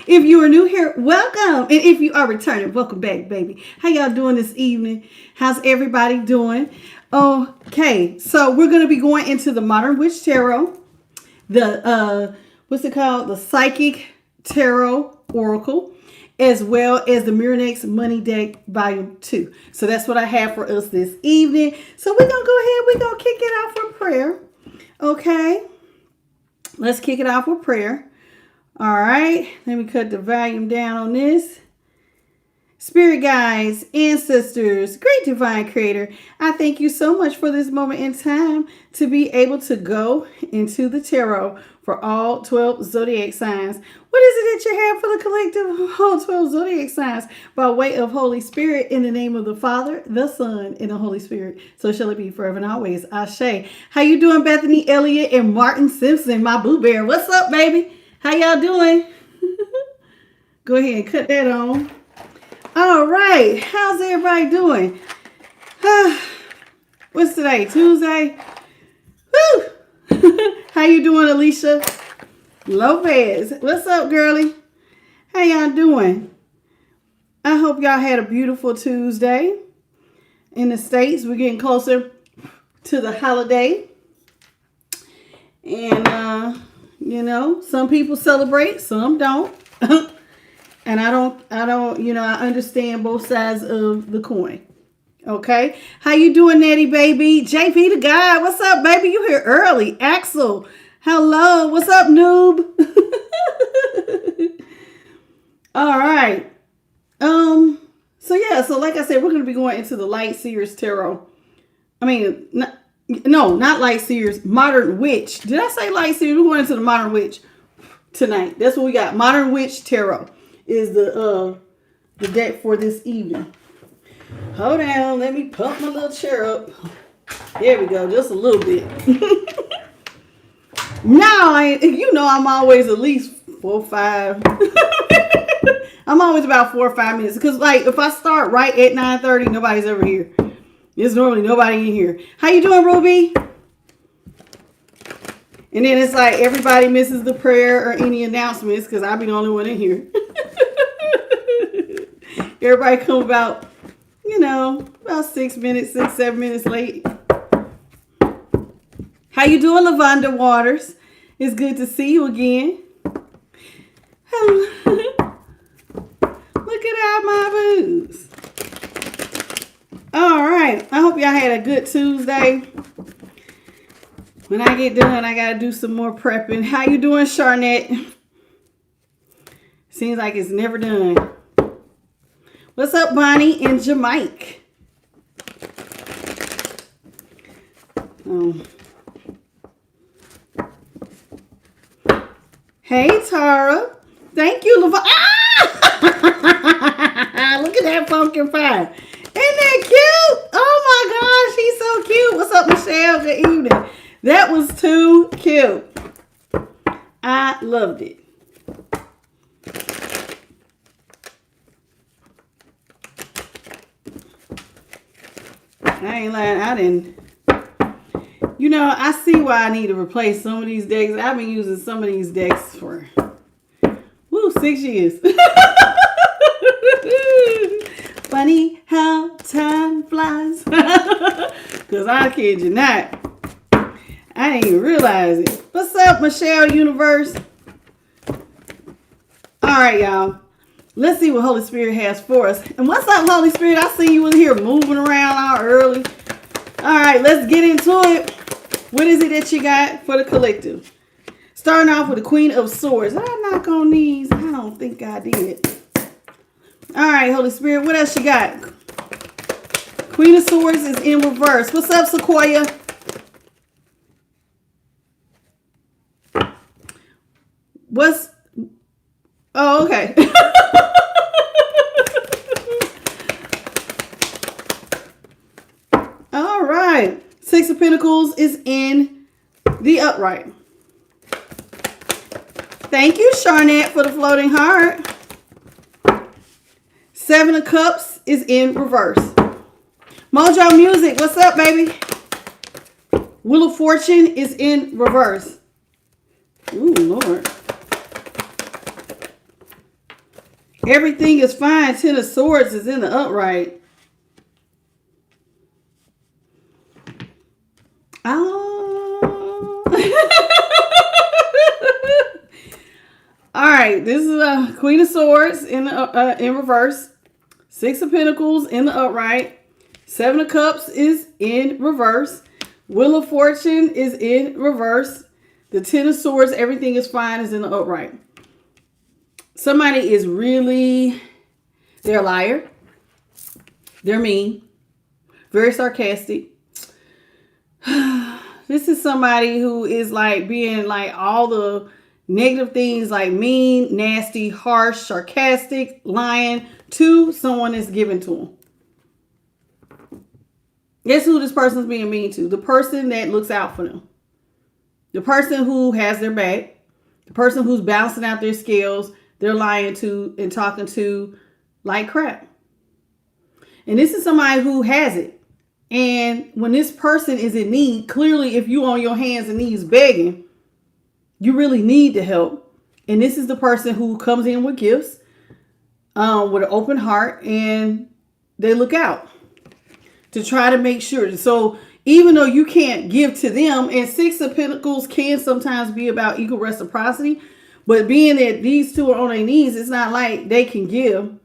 If you are new here, welcome. And if you are returning, welcome back, baby. How y'all doing this evening? How's everybody doing? Okay, so we're going to be going into the Modern Witch Tarot, the, what's it called? The Psychic Tarot Oracle, as well as the Mirror Money Deck Volume 2. So that's what I have for us this evening. So we're going to go ahead. We're going to kick it off with prayer. Okay. Let's kick it off with prayer. All right. Let me cut the volume down on this. Spirit guides, ancestors, great divine creator, I thank you so much for this moment in time to be able to go into the tarot for all 12 zodiac signs. What is it that you have for the collective of all 12 zodiac signs? By way of Holy Spirit, in the name of the Father, the Son, and the Holy Spirit. So shall it be forever and always. Ashe. How you doing, Bethany Elliott and Martin Simpson, my boo bear? What's up, baby? How y'all doing? Go ahead and cut that on. All right. How's everybody doing? What's today? Tuesday? Woo! How you doing, Alicia Lopez? What's up, girlie? How y'all doing? I hope y'all had a beautiful Tuesday. In the States, we're getting closer to the holiday. And, you know, some people celebrate, some don't. And I don't, you know, I understand both sides of the coin. Okay. How you doing, Natty baby? JP the guy. What's up, baby? You here early. Axel. Hello. What's up, noob? All right. So like I said, we're going to be going into the Light Seers Tarot. I mean, not Light Seers, Modern Witch. Did I say Light Seers? We're going into the Modern Witch tonight. That's what we got. Modern Witch Tarot is the deck for this evening. Hold on, let me pump my little chair up. There we go, just a little bit. Now, you know I'm always at least 4 or 5. I'm always about 4 or 5 minutes. Because, like, if I start right at 9:30, nobody's ever here. There's normally nobody in here. How you doing, Ruby? And then it's like everybody misses the prayer or any announcements because I'll be the only one in here. Everybody come about, you know, about 6, 7 minutes late. How you doing, Lavonda Waters? It's good to see you again. Look at all my boobs. All right. I hope y'all had a good Tuesday. When I get done, I got to do some more prepping. How you doing, Charnette? Seems like it's never done. What's up, Bonnie and Jamaica? Hey, Tara. Thank you, Leva. Ah! Look at that pumpkin pie. Isn't that cute? Oh, my gosh. He's so cute. What's up, Michelle? Good evening. That was too cute. I loved it. I ain't lying. I didn't. You know, I see why I need to replace some of these decks. I've been using some of these decks for 6 years. Funny how time flies. Because I kid you not. I didn't even realize it. What's up, Michelle Universe? All right, y'all. Let's see what Holy Spirit has for us. And what's up, Holy Spirit? I see you in here moving around all early. All right, let's get into it. What is it that you got for the collective? Starting off with the Queen of Swords. Did I knock on these? I don't think I did. All right, Holy Spirit, what else you got? Queen of Swords is in reverse. What's up, Sequoia? Oh, okay. All right. Six of Pentacles is in the upright. Thank you, Charnette, for the floating heart. Seven of Cups is in reverse. Mojo Music, what's up, baby? Wheel of Fortune is in reverse. Ooh, Lord. Everything is fine. Ten of Swords is in the upright. Oh. All right. This is Queen of Swords in reverse. Six of Pentacles in the upright. Seven of Cups is in reverse. Wheel of Fortune is in reverse. The Ten of Swords, everything is fine, is in the upright. Somebody is really, they're a liar. They're mean. Very sarcastic. This is somebody who is like being like all the negative things, like mean, nasty, harsh, sarcastic, lying to someone that's given to them. Guess who this person's being mean to? The person that looks out for them. The person who has their back. The person who's balancing out their scales. They're lying to and talking to like crap. And this is somebody who has it. And when this person is in need, clearly if you on your hands and knees begging, you really need the help. And this is the person who comes in with gifts, with an open heart, and they look out to try to make sure. So even though you can't give to them, and Six of Pentacles can sometimes be about equal reciprocity, but being that these two are on their knees, it's not like they can give.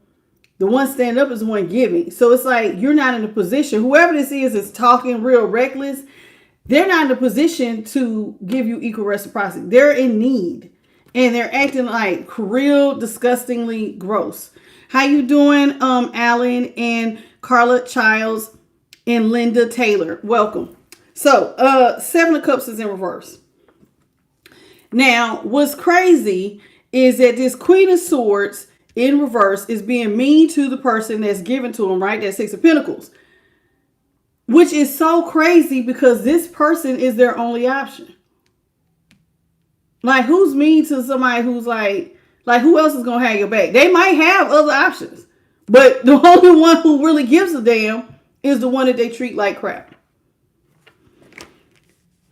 The one standing up is the one giving. So it's like you're not in a position. Whoever this is talking real reckless. They're not in a position to give you equal reciprocity. They're in need. And they're acting like real disgustingly gross. How you doing, Alan and Carla Childs and Linda Taylor? Welcome. So, Seven of Cups is in reverse. Now, what's crazy is that this Queen of Swords in reverse is being mean to the person that's given to them, right? That Six of Pentacles. Which is so crazy because this person is their only option. Like, who's mean to somebody who's like who else is going to have your back? They might have other options. But the only one who really gives a damn is the one that they treat like crap.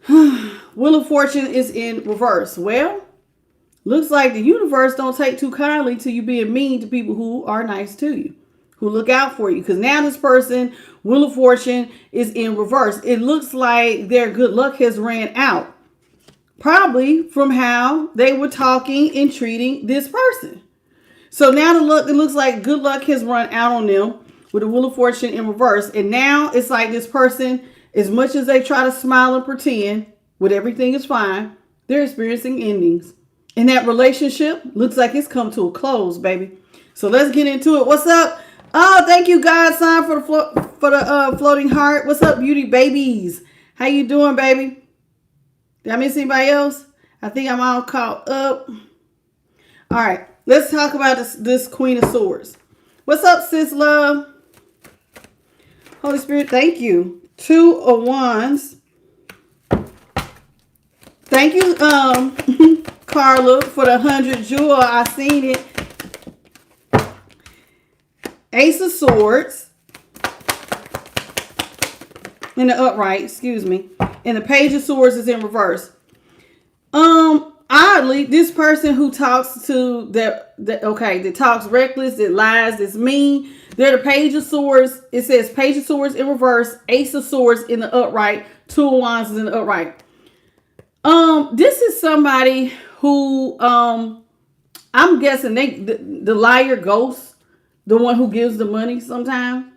Wheel of Fortune is in reverse. Well, looks like the universe don't take too kindly to you being mean to people who are nice to you, who look out for you. Because now this person, Wheel of Fortune, is in reverse. It looks like their good luck has ran out. Probably from how they were talking and treating this person. So now it looks like good luck has run out on them with the Wheel of Fortune in reverse. And now it's like this person, as much as they try to smile and pretend with everything is fine, they're experiencing endings. And that relationship looks like it's come to a close, baby. So let's get into it. What's up? Oh, thank you, God sign, for the floating heart. What's up, beauty babies? How you doing, baby? Did I miss anybody else? I think I'm all caught up. All right, let's talk about this Queen of Swords. What's up, sis love? Holy Spirit, thank you. Two of Wands. Thank you, Carla, for the 100 jewel. I seen it. Ace of Swords. In the upright, excuse me. And the Page of Swords is in reverse. Oddly, this person who talks to that talks reckless, that lies, that's mean, they're the Page of Swords. It says Page of Swords in reverse, Ace of Swords in the upright, Two of Wands is in the upright. This is somebody who, I'm guessing the liar ghost, the one who gives the money sometimes.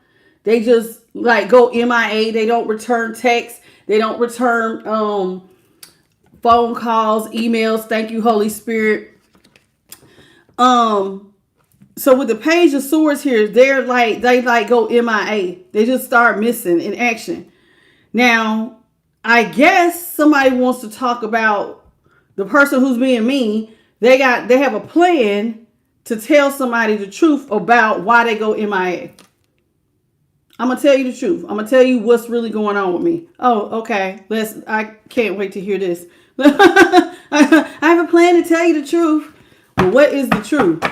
They just like go MIA. They don't return texts. They don't return phone calls, emails. Thank you, Holy Spirit. So with the Page of Swords here, they go MIA. They just start missing in action. Now, I guess somebody wants to talk about the person who's being mean. They have a plan to tell somebody the truth about why they go MIA. I'm going to tell you the truth. I'm going to tell you what's really going on with me. Oh, okay. I can't wait to hear this. I have a plan to tell you the truth. Well, what is the truth?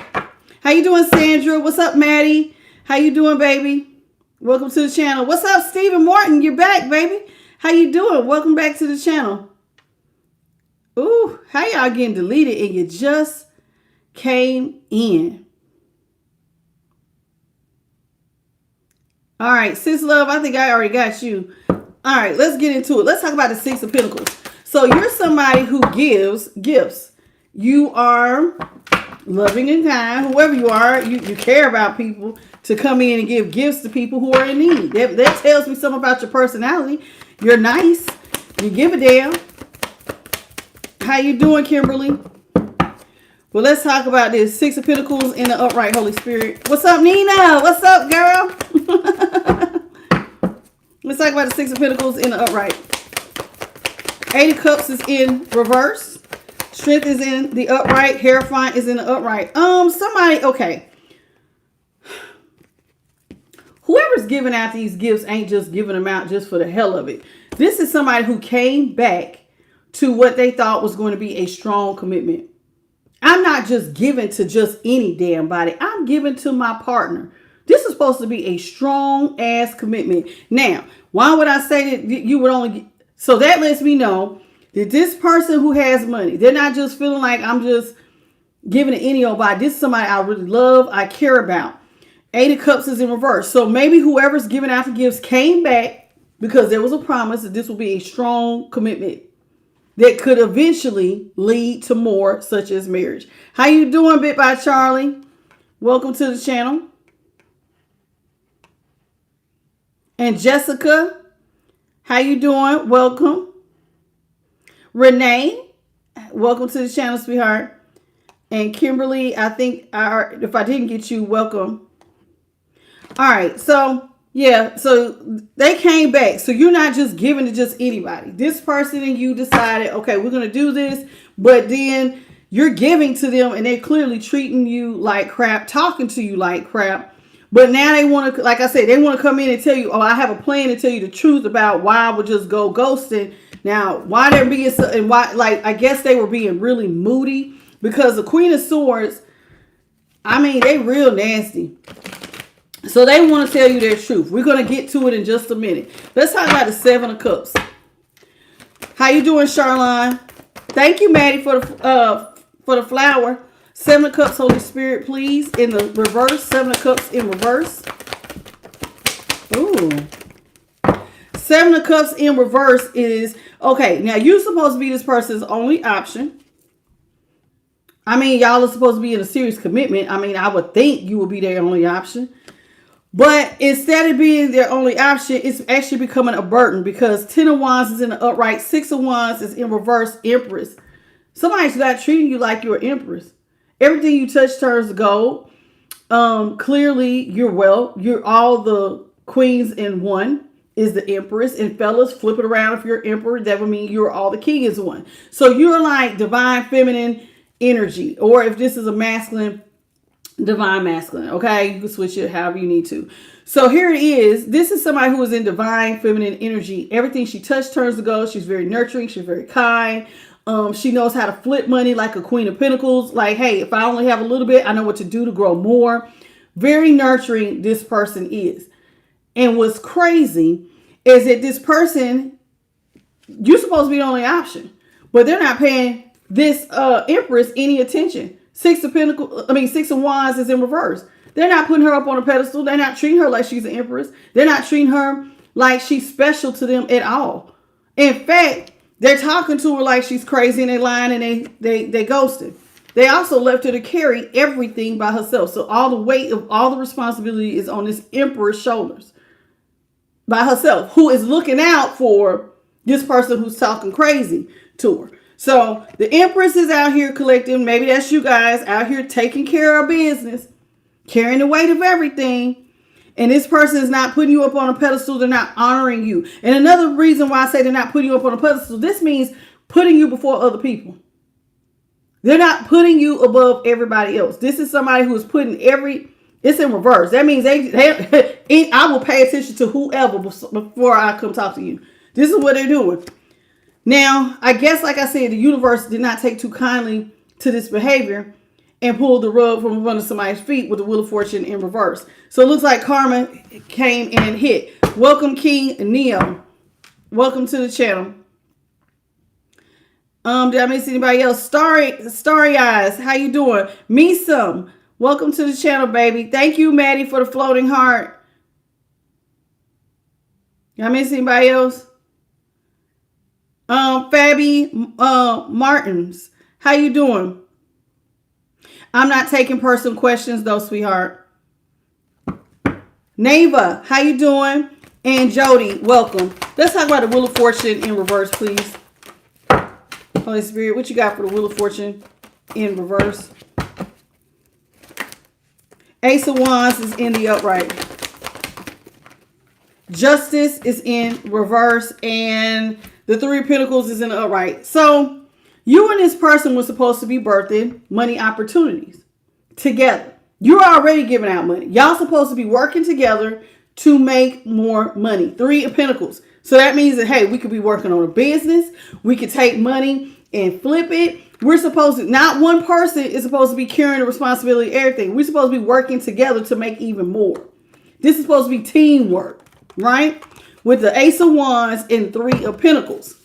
How you doing, Sandra? What's up, Maddie? How you doing, baby? Welcome to the channel. What's up, Stephen Martin? You're back, baby. How you doing? Welcome back to the channel. Ooh, how y'all getting deleted and you just came in? All right, sis love, I think I already got you. All right, let's get into it. Let's talk about the Six of Pentacles. So you're somebody who gives gifts. You are loving and kind. Whoever you are, you care about people to come in and give gifts to people who are in need. That tells me something about your personality. You're nice. You give a damn. How you doing, Kimberly? Well, let's talk about this. Six of Pentacles in the upright, Holy Spirit. What's up, Nina? What's up, girl? Let's talk about the Six of Pentacles in the upright. Eight of Cups is in reverse. Strength is in the upright. Hierophant is in the upright. Somebody, okay. Whoever's giving out these gifts ain't just giving them out just for the hell of it. This is somebody who came back to what they thought was going to be a strong commitment. I'm not just giving to just any damn body. I'm giving to my partner. This is supposed to be a strong ass commitment. Now, why would I say that you would only... So that lets me know that this person who has money, they're not just feeling like I'm just giving to any old body. This is somebody I really love, I care about. Eight of Cups is in reverse. So maybe whoever's giving out the gifts came back because there was a promise that this will be a strong commitment that could eventually lead to more, such as marriage. How you doing, Bit by Charlie? Welcome to the channel. And Jessica, how you doing? Welcome. Renee, welcome to the channel, sweetheart. And Kimberly, I think if I didn't get you, welcome. All right, so yeah, so they came back. So you're not just giving to just anybody. This person and you decided, okay, we're going to do this. But then you're giving to them and they're clearly treating you like crap, talking to you like crap. But now they want to, like I said, they want to come in and tell you, oh, I have a plan to tell you the truth about why I would just go ghosting. Now, why they're being so, and why, like, I guess they were being really moody because the Queen of Swords, I mean, they real nasty. So they want to tell you their truth. We're going to get to it in just a minute. Let's talk about the Seven of Cups. How you doing, Charlene? Thank you, Maddie, for the flower. Seven of Cups, Holy Spirit, please. In the reverse. Seven of Cups in reverse. Ooh. Seven of Cups in reverse is, okay, now you're supposed to be this person's only option. I mean, y'all are supposed to be in a serious commitment. I mean, I would think you would be their only option. But instead of being their only option, it's actually becoming a burden because 10 of Wands is in the upright. 6 of Wands is in reverse, Empress. Somebody's not treating you like you're an Empress. Everything you touch turns to gold. Clearly, you're all the queens in one is the Empress. And fellas, flip it around. If you're emperor, that would mean you're all the king is one. So you're like divine feminine energy. Or if this is a masculine, divine masculine. Okay, you can switch it however you need to. So here it is. This is somebody who is in divine feminine energy. Everything she touches turns to gold. She's very nurturing. She's very kind. She knows how to flip money like a Queen of Pentacles. Like, hey, if I only have a little bit, I know what to do to grow more. Very nurturing this person is. And what's crazy is that this person, you're supposed to be the only option, but they're not paying this Empress any attention. Six of Wands is in reverse. They're not putting her up on a pedestal. They're not treating her like she's an Empress. They're not treating her like she's special to them at all. In fact, they're talking to her like she's crazy and they lying and they ghosted. They also left her to carry everything by herself. So all the weight of all the responsibility is on this Emperor's shoulders by herself, who is looking out for this person who's talking crazy to her. So the Empress is out here collecting. Maybe that's you guys out here taking care of business, carrying the weight of everything. And this person is not putting you up on a pedestal. They're not honoring you. And another reason why I say they're not putting you up on a pedestal, this means putting you before other people. They're not putting you above everybody else. This is somebody who is putting it's in reverse. That means I will pay attention to whoever before I come talk to you. This is what they're doing. Now, I guess, like I said, the universe did not take too kindly to this behavior and pulled the rug from under somebody's feet with the Wheel of Fortune in reverse. So it looks like karma came and hit. Welcome, King Neo. Welcome to the channel. Did I miss anybody else? Starry Eyes, how you doing? Me some. Welcome to the channel, baby. Thank you, Maddie, for the floating heart. Y'all miss anybody else? Fabi Martins, how you doing? I'm not taking personal questions though, sweetheart. Neva, how you doing? And Jody, welcome. Let's talk about the Wheel of Fortune in reverse, please. Holy Spirit, what you got for the Wheel of Fortune in reverse? Ace of Wands is in the upright. Justice is in reverse, and the Three of Pentacles is in the upright. So you and this person were supposed to be birthing money opportunities together. You're already giving out money. Y'all supposed to be working together to make more money. Three of Pentacles. So that means that, hey, we could be working on a business. We could take money and flip it. We're supposed to, not one person is supposed to be carrying the responsibility of everything. We're supposed to be working together to make even more. This is supposed to be teamwork, right? With the Ace of Wands and Three of Pentacles.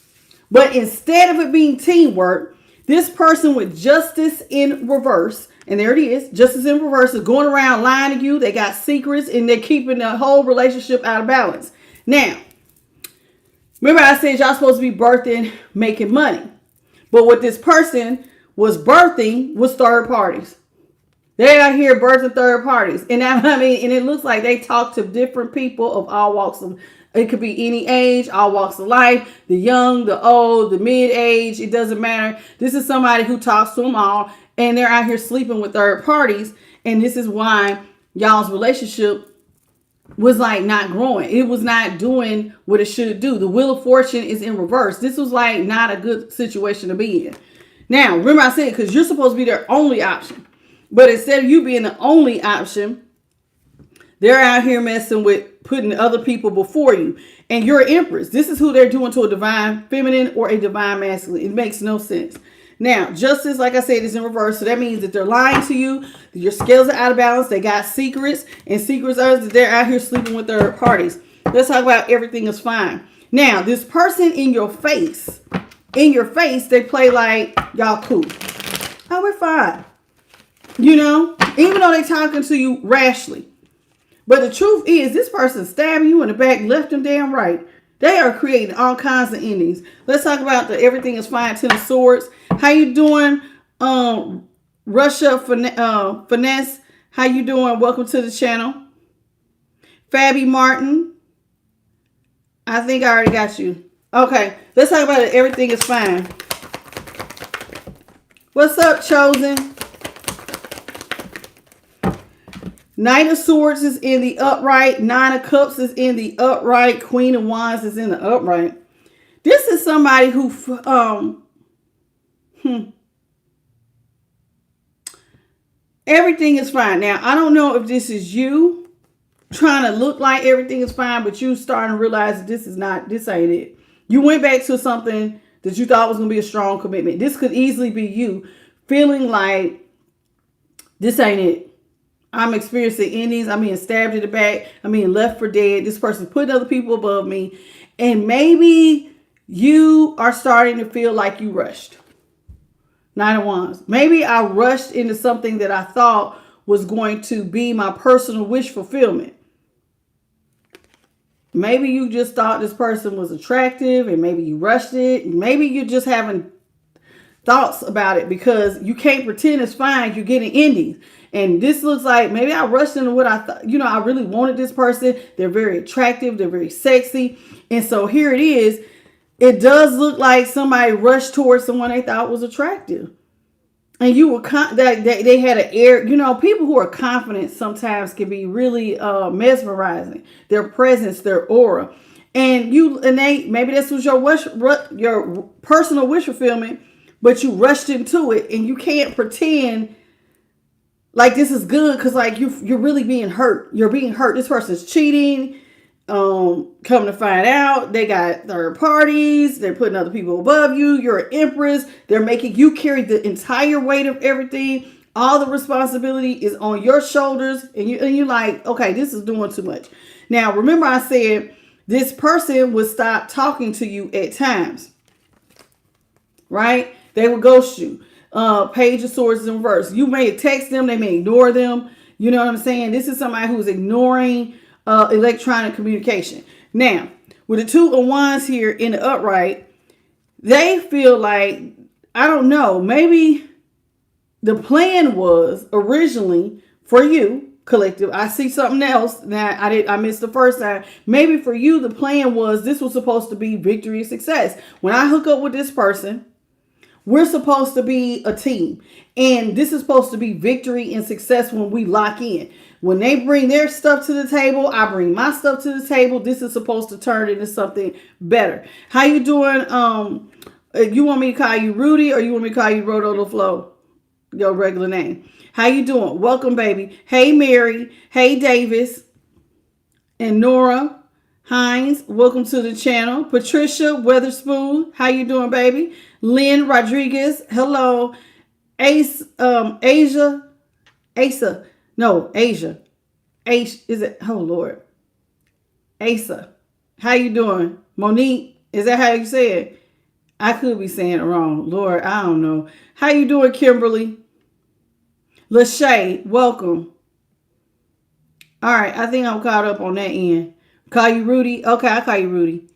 But instead of it being teamwork, this person with Justice in reverse, and there it is, Justice in reverse, is going around lying to you. They got secrets and they're keeping the whole relationship out of balance. Now, remember I said y'all supposed to be birthing, making money. But what this person was birthing was third parties. They out here birthing third parties. And and it looks like they talk to different people of all walks of, it could be any age, all walks of life, the young, the old, the mid-age, it doesn't matter. This is somebody who talks to them all, and they're out here sleeping with third parties. And this is why y'all's relationship was like not growing. It was not doing what it should do. The Wheel of Fortune is in reverse. This was like not a good situation to be in. Now, remember I said, because you're supposed to be their only option. But instead of you being the only option, they're out here messing with putting other people before you. And you're an Empress. This is who they're doing to a divine feminine or a divine masculine. It makes no sense. Now, Justice, like I said, is in reverse. So that means that they're lying to you. Your scales are out of balance. They got secrets. And secrets are that they're out here sleeping with third parties. Let's talk about everything is fine. Now, this person in your face, they play like y'all cool. Oh, we're fine. You know, even though they're talking to you rashly. But the truth is, this person stabbing you in the back, left and damn right. They are creating all kinds of endings. Let's talk about the everything is fine, Ten of Swords. How you doing, Russia Finesse? How you doing? Welcome to the channel. Fabi Martin. I think I already got you. Okay, let's talk about it. Everything is fine. What's up, Chosen? Knight of Swords is in the upright. Nine of Cups is in the upright. Queen of Wands is in the upright. This is somebody who, everything is fine. Now, I don't know if this is you trying to look like everything is fine, but you starting to realize that this ain't it. You went back to something that you thought was going to be a strong commitment. This could easily be you feeling like this ain't it. I'm experiencing endings. I'm being stabbed in the back. I'm being left for dead. This person's putting other people above me. And maybe you are starting to feel like you rushed. Nine of Wands. Maybe I rushed into something that I thought was going to be my personal wish fulfillment. Maybe you just thought this person was attractive and maybe you rushed it. Maybe you're just having thoughts about it because you can't pretend it's fine. You're getting endings. And this looks like maybe I rushed into what I thought. You know, I really wanted this person. They're very attractive. They're very sexy. And so here it is. It does look like somebody rushed towards someone they thought was attractive. And you were they had an air. You know, people who are confident sometimes can be really mesmerizing. Their presence, their aura. And maybe this was your personal wish fulfillment, but you rushed into it and you can't pretend like this is good because like you're really being hurt. You're being hurt. This person's cheating. Come to find out, they got third parties. They're putting other people above you. You're an Empress. They're making you carry the entire weight of everything. All the responsibility is on your shoulders. And you're like, okay, this is doing too much. Now, remember I said this person would stop talking to you at times. Right? They would ghost you. Page of Swords in reverse. You may text them. They may ignore them. You know what I'm saying? This is somebody who's ignoring electronic communication. Now, with the 2 of Wands here in the upright, they feel like, I don't know, maybe the plan was originally for you, collective. I see something else. Now I missed the first time. Maybe for you, the plan was this was supposed to be victory and success. When I hook up with this person, we're supposed to be a team. And this is supposed to be victory and success when we lock in. When they bring their stuff to the table, I bring my stuff to the table. This is supposed to turn into something better. How you doing? You want me to call you Rudy or you want me to call you Rodo the Flow? Your regular name. How you doing? Welcome, baby. Hey, Mary. Hey, Davis. And Nora Hines. Welcome to the channel. Patricia Weatherspoon. How you doing, baby? Lynn Rodriguez. Hello. Asia. Is it? Oh, Lord. Asa. How you doing? Monique. Is that how you say it? I could be saying it wrong. Lord, I don't know. How you doing, Kimberly? Lachey, welcome. All right, I think I'm caught up on that end. Call you Rudy? Okay, I'll call you Rudy.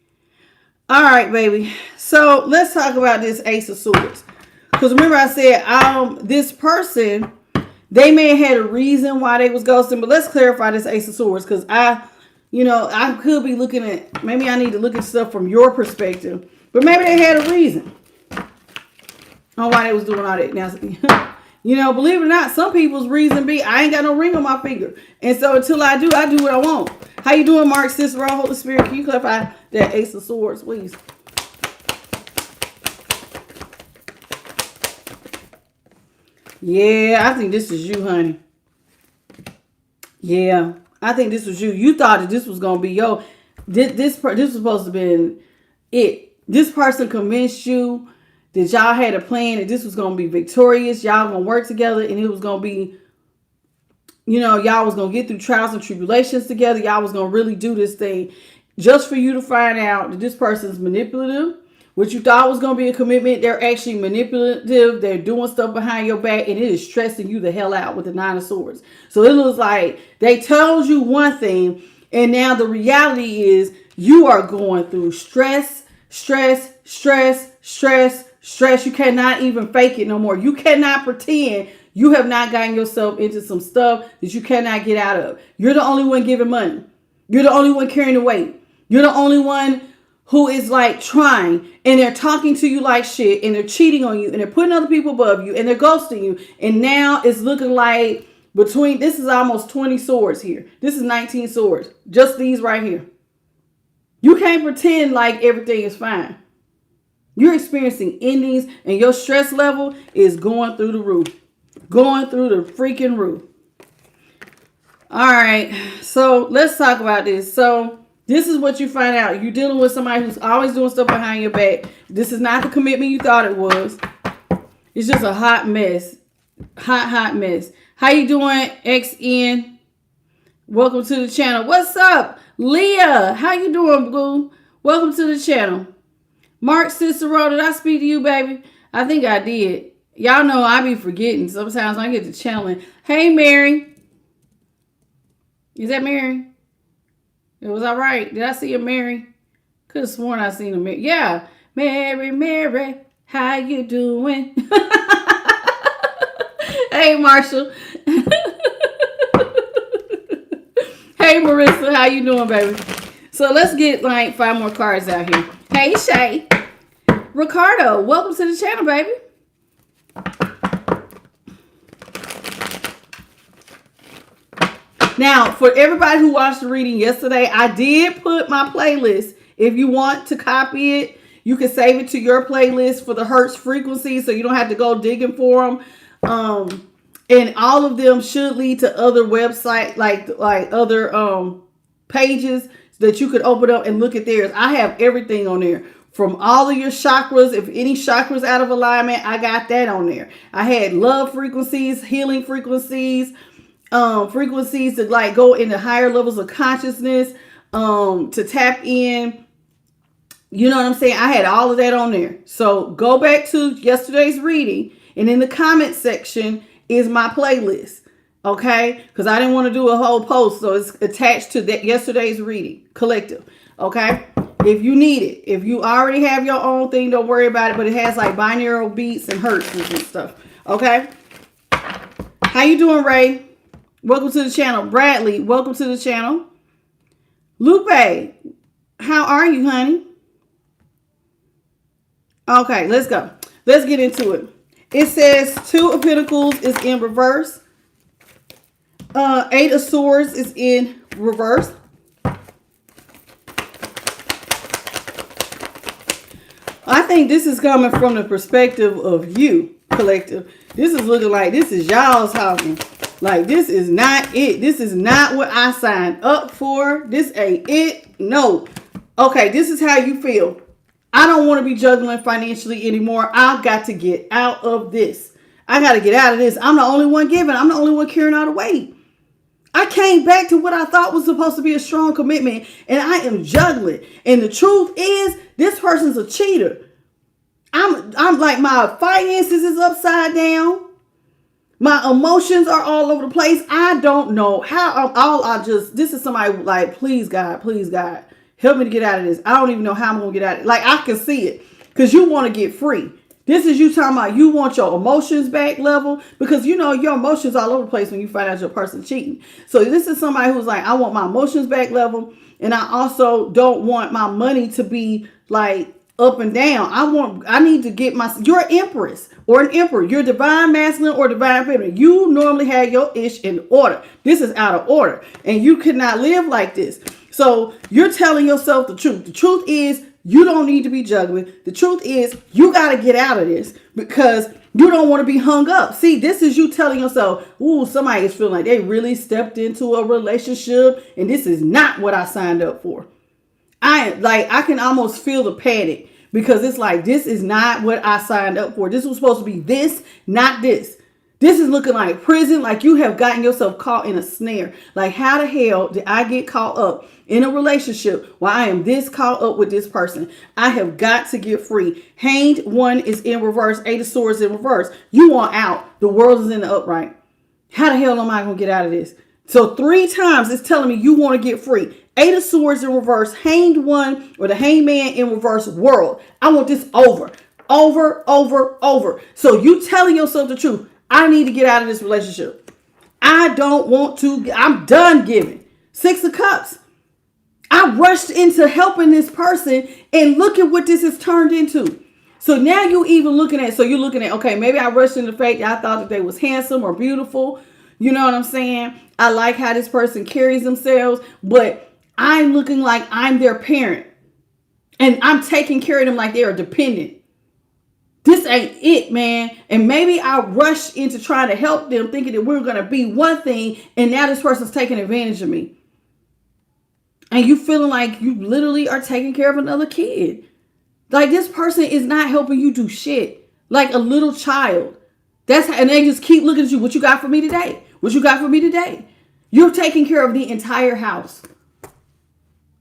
All right, baby. So let's talk about this Ace of Swords. Because remember I said this person, they may have had a reason why they was ghosting, but let's clarify this Ace of Swords because I could be looking at, maybe I need to look at stuff from your perspective, but maybe they had a reason on why they was doing all that. Now, believe it or not, some people's reason be, I ain't got no ring on my finger. And so until I do what I want. How you doing, Mark, Cicero, Holy Spirit? Can you clarify that Ace of Swords, please? Yeah, I think this is you, honey. Yeah, I think this was you. You thought that this was going to be this was supposed to be it. This person convinced you that y'all had a plan, that this was going to be victorious. Y'all going to work together and it was going to be, y'all was going to get through trials and tribulations together. Y'all was going to really do this thing just for you to find out that this person's manipulative. What you thought was going to be a commitment, they're actually manipulative. They're doing stuff behind your back and it is stressing you the hell out with the 9 of Swords. So it looks like they told you one thing and now the reality is you are going through stress. You cannot even fake it no more. You cannot pretend you have not gotten yourself into some stuff that you cannot get out of. You're the only one giving money. You're the only one carrying the weight. You're the only one who is like trying and they're talking to you like shit and they're cheating on you and they're putting other people above you and they're ghosting you. And now it's looking like this is almost 20 swords here. This is 19 swords. Just these right here. You can't pretend like everything is fine. You're experiencing endings and your stress level is going through the roof. Going through the freaking roof. All right. So let's talk about this. So this is what you find out. You're dealing with somebody who's always doing stuff behind your back. This is not the commitment you thought it was. It's just a hot mess. Hot mess. How you doing, XN? Welcome to the channel. What's up, Leah? How you doing, Blue? Welcome to the channel. Mark Cicero, did I speak to you, baby? I think I did. Y'all know I be forgetting. Sometimes I get to channeling. Hey, Mary. Is that Mary? It was all right. Did I see a Mary? Could have sworn I seen a Mary. Yeah. Mary, how you doing? Hey, Marshall. Hey, Marissa, how you doing, baby? So let's get like 5 more cards out here. Hey, Shay. Ricardo, welcome to the channel, baby. Now, for everybody who watched the reading yesterday, I did put my playlist. If you want to copy it, you can save it to your playlist for the Hertz frequency so you don't have to go digging for them. And all of them should lead to other websites, like other pages that you could open up and look at theirs. I have everything on there. From all of your chakras, if any chakras out of alignment, I got that on there. I had love frequencies, healing frequencies, frequencies to like go into higher levels of consciousness, to tap in. You know what I'm saying? I had all of that on there. So go back to yesterday's reading, and in the comment section is my playlist. Okay? Because I didn't want to do a whole post, so it's attached to that yesterday's reading collective. Okay? If you need it. If you already have your own thing, don't worry about it. But it has like binaural beats and hertzes and stuff. Okay? How you doing, Ray? Welcome to the channel. Bradley, welcome to the channel. Lupe, how are you, honey? Okay, let's go. Let's get into it. It says 2 of Pentacles is in reverse. 8 of Swords is in reverse. I think this is coming from the perspective of you, collective. This is looking like this is y'all talking. Like, this is not it. This is not what I signed up for. This ain't it. No. Okay, this is how you feel. I don't want to be juggling financially anymore. I've got to get out of this. I got to get out of this. I'm the only one giving. I'm the only one carrying all the weight. I came back to what I thought was supposed to be a strong commitment, and I am juggling. And the truth is, this person's a cheater. I'm like, my finances is upside down. My emotions are all over the place. I don't know how. This is somebody like, please God, help me to get out of this. I don't even know how I'm going to get out of it. Like, I can see it because you want to get free. This is you talking about you want your emotions back level, because you know your emotions all over the place when you find out your person cheating. So this is somebody who's like, I want my emotions back level, and I also don't want my money to be like up and down. I need to get you're an empress or an emperor. You're divine masculine or divine feminine. You normally have your ish in order. This is out of order, and you could not live like this. So you're telling yourself the truth. The truth is you don't need to be juggling. The truth is you got to get out of this because you don't want to be hung up. See, this is you telling yourself, ooh, somebody is feeling like they really stepped into a relationship and this is not what I signed up for. I can almost feel the panic because it's like, this is not what I signed up for. This was supposed to be this, not this. This is looking like prison, like you have gotten yourself caught in a snare. Like, how the hell did I get caught up in a relationship while I am this caught up with this person? I have got to get free. Hanged one is in reverse. 8 of Swords in reverse. You want out. The world is in the upright. How the hell am I going to get out of this? So 3 times it's telling me you want to get free. 8 of Swords in reverse. Hanged one or the hangman in reverse. World. I want this over. Over. So you telling yourself the truth. I need to get out of this relationship. I don't want to. I'm done giving. 6 of Cups. I rushed into helping this person and look at what this has turned into. So now you're looking at, okay, maybe I rushed into the fact that I thought that they was handsome or beautiful. You know what I'm saying? I like how this person carries themselves, but I'm looking like I'm their parent and I'm taking care of them like they're a dependent. This ain't it, man. And maybe I rushed into trying to help them thinking that we're going to be one thing. And now this person's taking advantage of me. And you feeling like you literally are taking care of another kid. Like, this person is not helping you do shit. Like a little child. And they just keep looking at you. What you got for me today? What you got for me today? You're taking care of the entire house.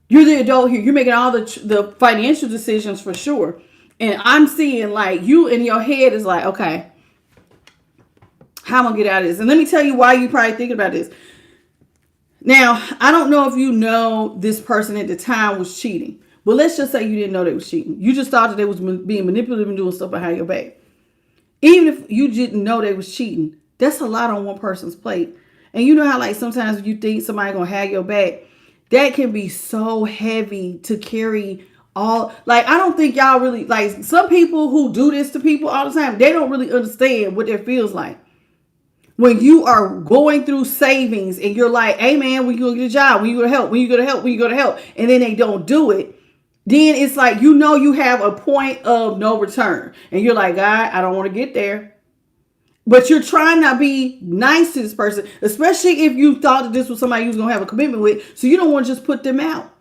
You're the adult here. You're making all the financial decisions for sure. And I'm seeing like you in your head is like, okay, how am I going to get out of this? And let me tell you why you probably thinking about this. Now, I don't know if you know this person at the time was cheating. But let's just say you didn't know they was cheating. You just thought that they was being manipulative and doing stuff behind your back. Even if you didn't know they was cheating, that's a lot on one person's plate. And you know how like sometimes you think somebody going to have your back. That can be so heavy to carry. I don't think y'all really, like, some people who do this to people all the time, they don't really understand what that feels like. When you are going through savings and you're like, hey man, when you gonna get a job, when you gonna help, and then they don't do it, then it's like, you know, you have a point of no return. And you're like, God, I don't want to get there. But you're trying to be nice to this person, especially if you thought that this was somebody you was going to have a commitment with. So you don't want to just put them out.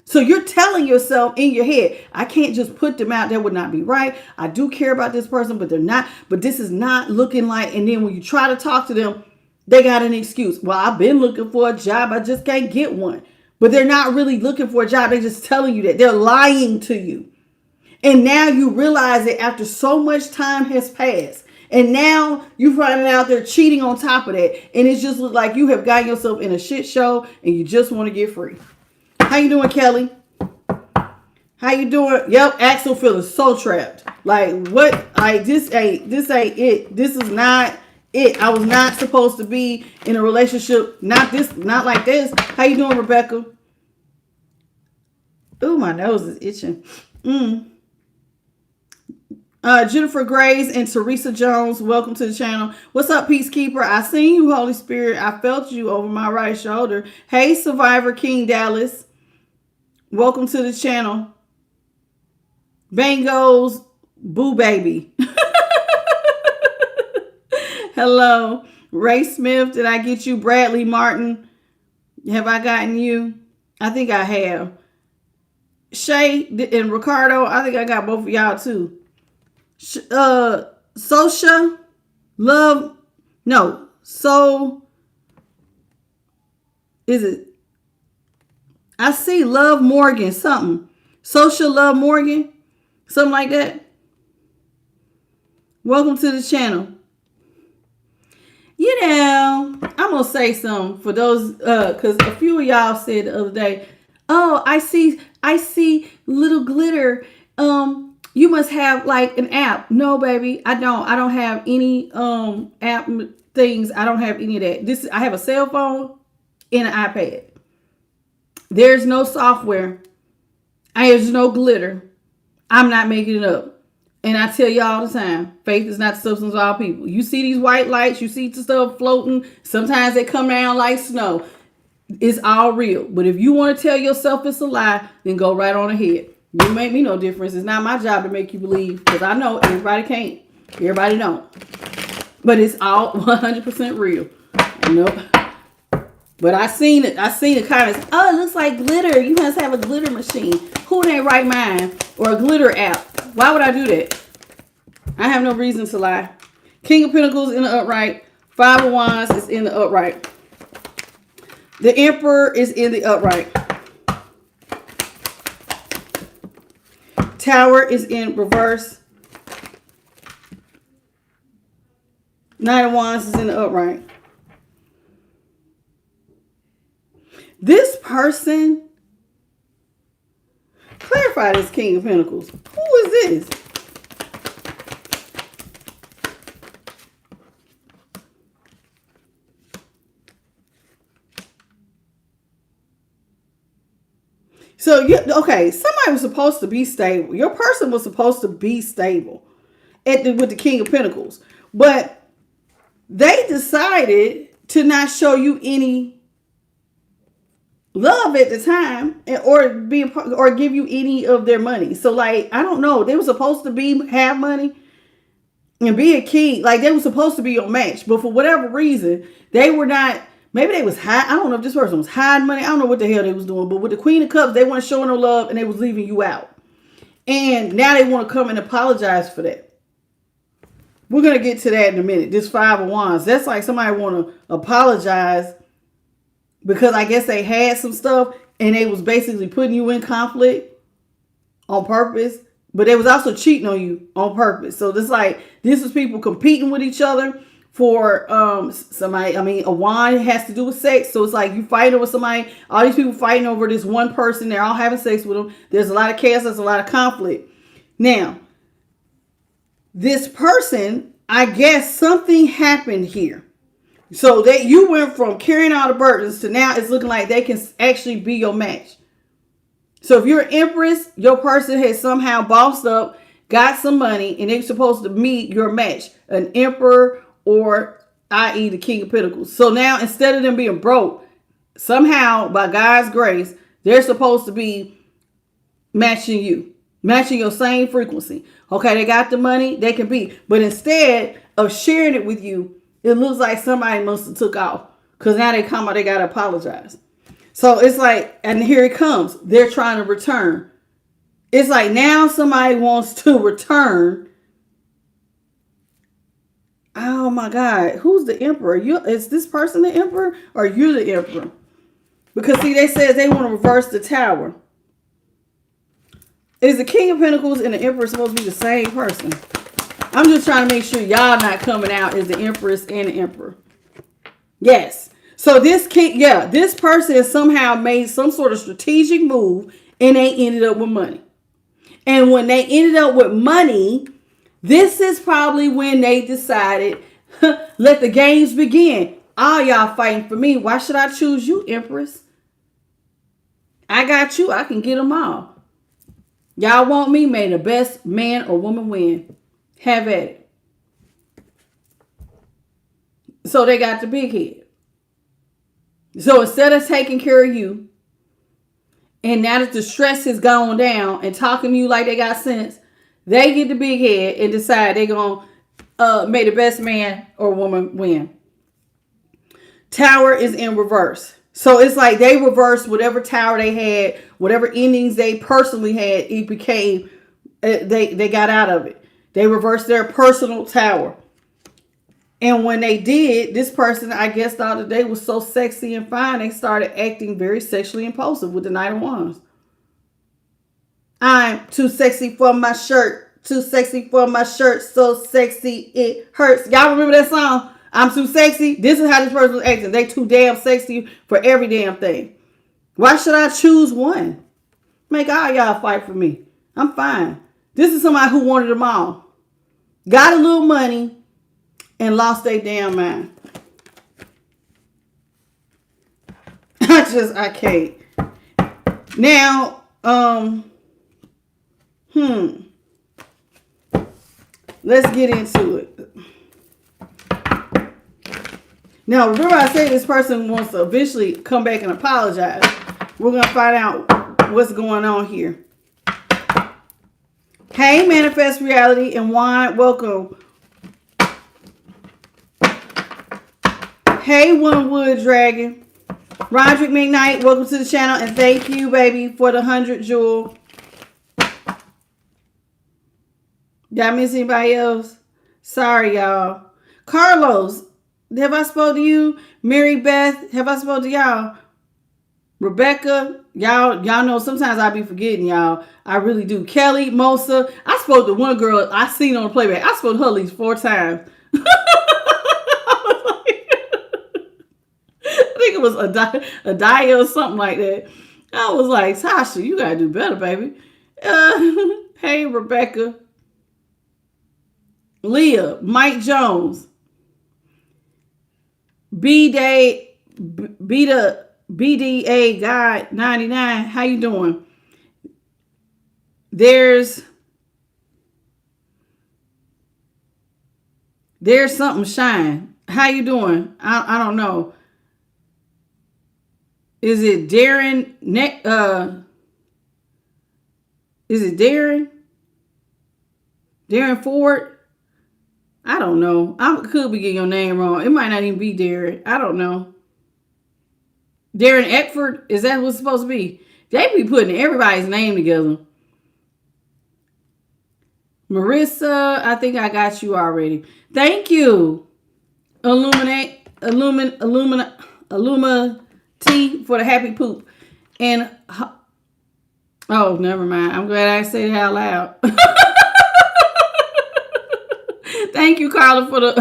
So you're telling yourself in your head, I can't just put them out. That would not be right. I do care about this person, but they're not. But this is not looking like. And then when you try to talk to them, they got an excuse. Well, I've been looking for a job. I just can't get one. But they're not really looking for a job. They're just telling you that. They're lying to you. And now you realize that after so much time has passed. And now you finding out they're cheating on top of that. And it just looks like you have gotten yourself in a shit show and you just want to get free. How you doing, Kelly? How you doing? Yep, Axel feeling so trapped. Like what? Like this ain't it. This is not it. I was not supposed to be in a relationship. Not like this. How you doing, Rebecca? Ooh, my nose is itching. Jennifer Grays and Teresa Jones, welcome to the channel. What's up, Peacekeeper? I seen you, Holy Spirit. I felt you over my right shoulder. Hey, Survivor King Dallas. Welcome to the channel. Bangos, boo baby. Hello. Ray Smith, did I get you? Bradley Martin, have I gotten you? I think I have. Shay and Ricardo, I think I got both of y'all too. Sosha, love, no, so, is it? I see Love Morgan, something. Sosha Love Morgan, something like that. Welcome to the channel. You know, I'm going to say something for those, because a few of y'all said the other day, oh, I see little glitter, you must have like an app. No, baby, I don't have any app things. I don't have any of that. I have a cell phone and an iPad. There's no software. There's no glitter. I'm not making it up. And I tell you all the time, faith is not the substance of all people. You see these white lights, you see the stuff floating. Sometimes they come down like snow. It's all real. But if you want to tell yourself it's a lie, then go right on ahead. You make me no difference. It's not my job to make you believe, because I know everybody can't. Everybody don't. But it's all 100% real. Nope. But I seen it. I seen the comments. Oh, it looks like glitter. You must have a glitter machine. Who in their right mind? Or a glitter app? Why would I do that? I have no reason to lie. King of Pentacles in the upright. Five of Wands is in the upright. The Emperor is in the upright. Tower is in reverse. Nine of Wands is in the upright. This person, clarify this King of Pentacles. Who is this? So, okay, somebody was supposed to be stable. Your person was supposed to be stable with the King of Pentacles. But they decided to not show you any love at the time, or give you any of their money. So, like, I don't know. They were supposed to have money and be a king. Like, they were supposed to be your match. But for whatever reason, they were not. Maybe they was high. I don't know if this person was hiding money. I don't know what the hell they was doing. But with the Queen of Cups, they weren't showing no love and they was leaving you out. And now they want to come and apologize for that. We're going to get to that in a minute. This Five of Wands. That's like somebody want to apologize because I guess they had some stuff and they was basically putting you in conflict on purpose. But they was also cheating on you on purpose. So this is people competing with each other for somebody. I mean, a wand has to do with sex. So it's like you fighting over somebody. All these people fighting over this one person. They're all having sex with them. There's a lot of chaos. There's a lot of conflict. Now, this person, I guess something happened here. So that you went from carrying all the burdens to now it's looking like they can actually be your match. So if you're an Empress, your person has somehow bossed up, got some money, and they're supposed to meet your match. An Emperor or i.e. the King of Pentacles. So now instead of them being broke, somehow by God's grace, they're supposed to be matching you. Matching your same frequency. Okay, they got the money, they can be. But instead of sharing it with you, it looks like somebody must have took off. Because now they come out, they got to apologize. So it's like, and here it comes. They're trying to return. It's like now somebody wants to return. Oh my God. Who's the Emperor? Is this person the Emperor or you're the Emperor? Because see, they said they want to reverse the Tower. Is the King of Pentacles and the Emperor supposed to be the same person? I'm just trying to make sure y'all not coming out as the Empress and the Emperor. Yes. So this person has somehow made some sort of strategic move and they ended up with money. And when they ended up with money, this is probably when they decided, let the games begin. All y'all fighting for me. Why should I choose you, Empress? I got you. I can get them all. Y'all want me? May the best man or woman win. Have at it. So they got the big head. So instead of taking care of you, and now that the stress has gone down and talking to you like they got sense, they get the big head and decide they're going to make the best man or woman win. Tower is in reverse. So it's like they reversed whatever tower they had, whatever endings they personally had, it became, they got out of it. They reversed their personal tower. And when they did, this person, I guess, thought that they was so sexy and fine, they started acting very sexually impulsive with the Knight of Wands. I'm too sexy for my shirt. Too sexy for my shirt. So sexy it hurts. Y'all remember that song? I'm too sexy. This is how this person was acting. They too damn sexy for every damn thing. Why should I choose one? Make all y'all fight for me. I'm fine. This is somebody who wanted them all. Got a little money. And lost their damn mind. I can't. Now, let's get into it. Now, remember I said this person wants to eventually come back and apologize. We're going to find out what's going on here. Hey, Manifest Reality and Wine, welcome. Hey, One Wood Dragon. Roderick McKnight, welcome to the channel. And thank you, baby, for the 100 jewel. Did I miss anybody else? Sorry, y'all. Carlos, have I spoke to you? Mary Beth, have I spoke to y'all? Rebecca, y'all know sometimes I be forgetting, y'all. I really do. Kelly, Mosa. I spoke to one girl I seen on the playback. I spoke to her at least 4 times. I think it was a dia or something like that. I was like, Tasha, you gotta do better, baby. Hey, Rebecca. Leah, Mike Jones. BDA Guy 99. How you doing? There's something shine. How you doing? I don't know. Is it Darren? Is it Darren? Darren Ford? I don't know. I could be getting your name wrong. It might not even be Darren. I don't know. Darren Eckford? Is that what's supposed to be? They be putting everybody's name together. Marissa, I think I got you already. Thank you. Illuma T for the happy poop. And oh, never mind. I'm glad I said it out loud. Thank you, Carla, for the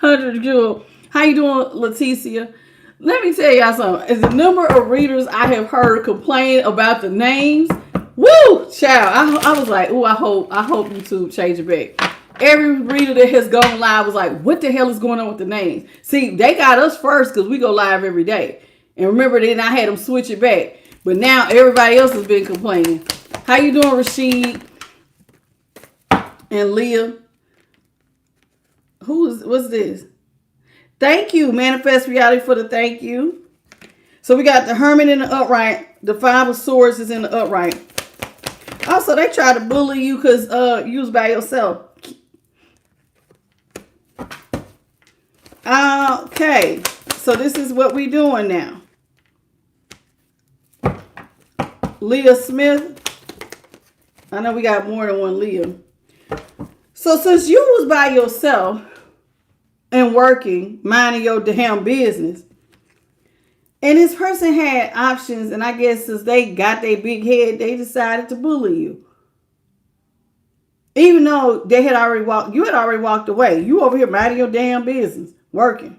100 jewel. How you doing, Leticia? Let me tell y'all something. As the number of readers I have heard complain about the names, woo, child. I was like, ooh, I hope YouTube change it back. Every reader that has gone live was like, what the hell is going on with the names? See, they got us first because we go live every day. And remember, then I had them switch it back. But now everybody else has been complaining. How you doing, Rashid? And Leah? What's this? Thank you, Manifest Reality, for the thank you. So we got the Hermit in the upright. The 5 of Swords is in the upright. Also, they try to bully you because you was by yourself. Okay. So this is what we doing now. Leah Smith. I know we got more than one Leah. So since you was by yourself and working, minding your damn business, and this person had options, and I guess since they got their big head, they decided to bully you. Even though you had already walked away. You over here minding your damn business, working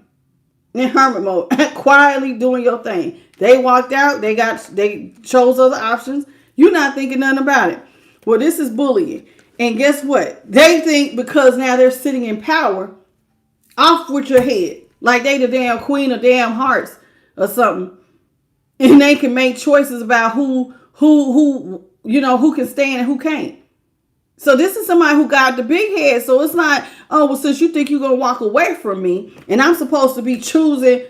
in hermit mode, quietly doing your thing. They walked out. They chose other options. You're not thinking nothing about it. Well, this is bullying. And guess what? They think because now they're sitting in power, off with your head. Like they the damn queen of damn hearts or something. And they can make choices about who can stand and who can't. So this is somebody who got the big head. So it's not, oh, well, since you think you're going to walk away from me and I'm supposed to be choosing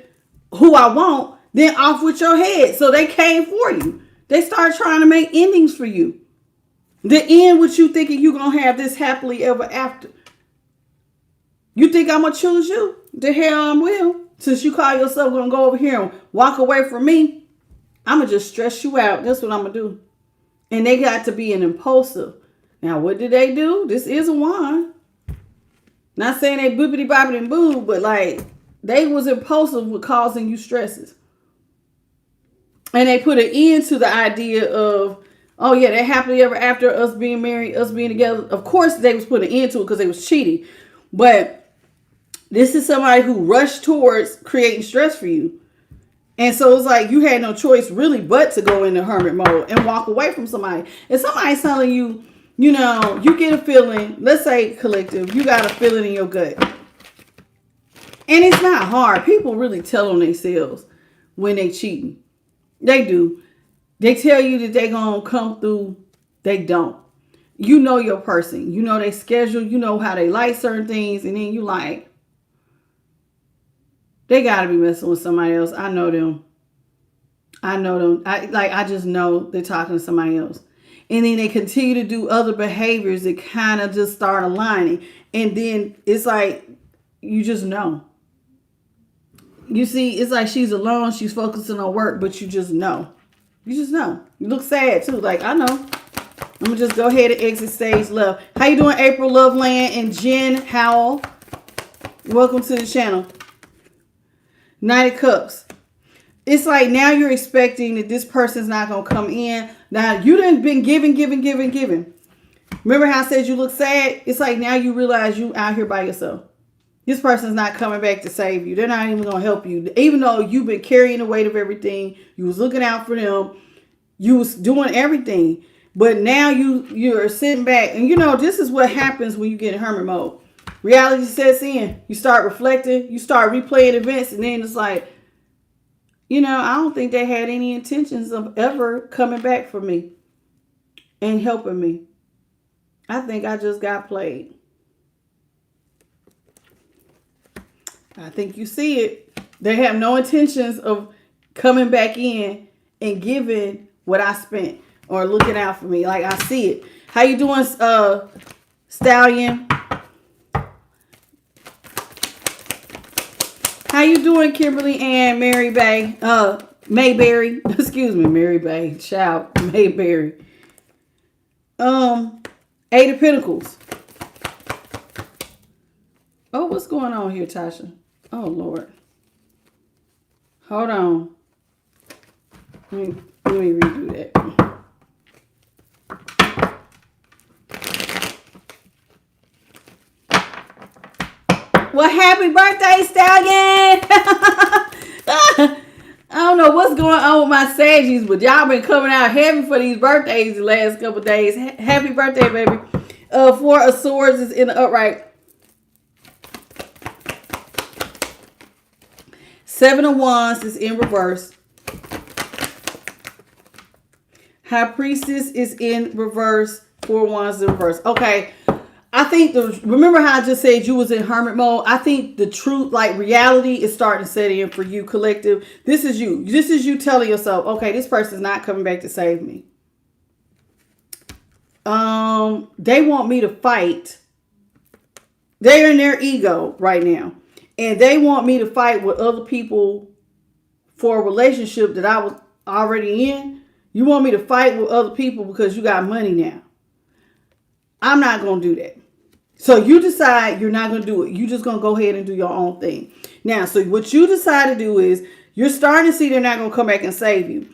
who I want, then off with your head. So they came for you. They started trying to make endings for you. The end with you thinking you're going to have this happily ever after. You think I'm going to choose you? The hell I will. Since you call yourself going to go over here and walk away from me, I'm going to just stress you out. That's what I'm going to do. And they got to be an impulsive. Now, what did they do? This is a wand. Not saying they boopity boppity and boo, but like they was impulsive with causing you stresses. And they put an end to the idea of, oh yeah, they're happily ever after, us being married, us being together. Of course, they was putting an end to it because they was cheating. But this is somebody who rushed towards creating stress for you. And so it's like you had no choice really but to go into hermit mode and walk away from somebody. And somebody's telling you, you get a feeling, let's say collective, you got a feeling in your gut. And it's not hard. People really tell on themselves when they cheating. They do. They tell you that they're going to come through. They don't. You know your person. You know their schedule. You know how they like certain things. And then you like, they got to be messing with somebody else. I know them. I just know they're talking to somebody else. And then they continue to do other behaviors that kind of just start aligning. And then it's like, you just know. You see, it's like she's alone. She's focusing on work, but you just know. You just know. You look sad too. Like, I know. I'm going to just go ahead and exit stage left. How you doing, April Loveland and Jen Howell? Welcome to the channel. Knight of Cups. It's like now you're expecting that this person's not going to come in. Now, you done been giving. Remember how I said you look sad? It's like now you realize you out here by yourself. This person's not coming back to save you. They're not even going to help you. Even though you've been carrying the weight of everything. You was looking out for them. You was doing everything. But now you're sitting back. And this is what happens when you get in hermit mode. Reality sets in. You start reflecting. You start replaying events. And then it's like, I don't think they had any intentions of ever coming back for me and helping me. I think I just got played. I think you see it. They have no intentions of coming back in and giving what I spent or looking out for me. Like I see it. How you doing, Stallion? How you doing, Kimberly Ann Mary Bay? Mayberry. Excuse me, Mary Bay. Shout, Mayberry. Eight of Pentacles. Oh, what's going on here, Tasha? Oh, Lord. Hold on. Let me redo that. Well, happy birthday, Stallion! I don't know what's going on with my Saggies, but y'all been coming out heavy for these birthdays the last couple days. Happy birthday, baby. Four of Swords is in the upright. Seven of Wands is in reverse. High Priestess is in reverse. Four of Wands is in reverse. Okay. I think remember how I just said you was in hermit mode? I think the truth, like reality, is starting to set in for you, collective. This is you. This is you telling yourself, okay, this person's not coming back to save me. They want me to fight. They're in their ego right now. And they want me to fight with other people for a relationship that I was already in. You want me to fight with other people because you got money now. I'm not going to do that. So you decide you're not going to do it. You're just going to go ahead and do your own thing. Now, so what you decide to do is you're starting to see they're not going to come back and save you.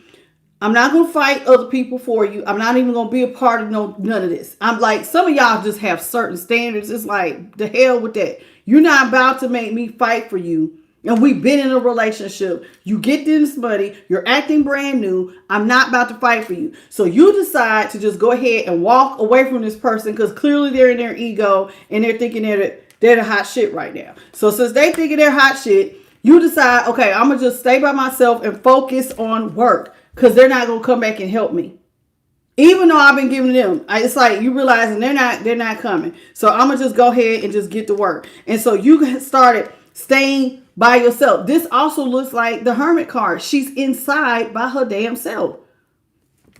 I'm not going to fight other people for you. I'm not even going to be a part of none of this. I'm like, some of y'all just have certain standards. It's like, the hell with that. You're not about to make me fight for you and we've been in a relationship. You get this money. You're acting brand new. I'm not about to fight for you. So you decide to just go ahead and walk away from this person because clearly they're in their ego and they're thinking they're the hot shit right now. So since they thinking they're hot shit, you decide, okay, I'm going to just stay by myself and focus on work because they're not going to come back and help me. Even though I've been giving them, it's like you realizing they're not coming. So I'm going to just go ahead and just get to work. And so you started staying by yourself. This also looks like the Hermit card. She's inside by her damn self.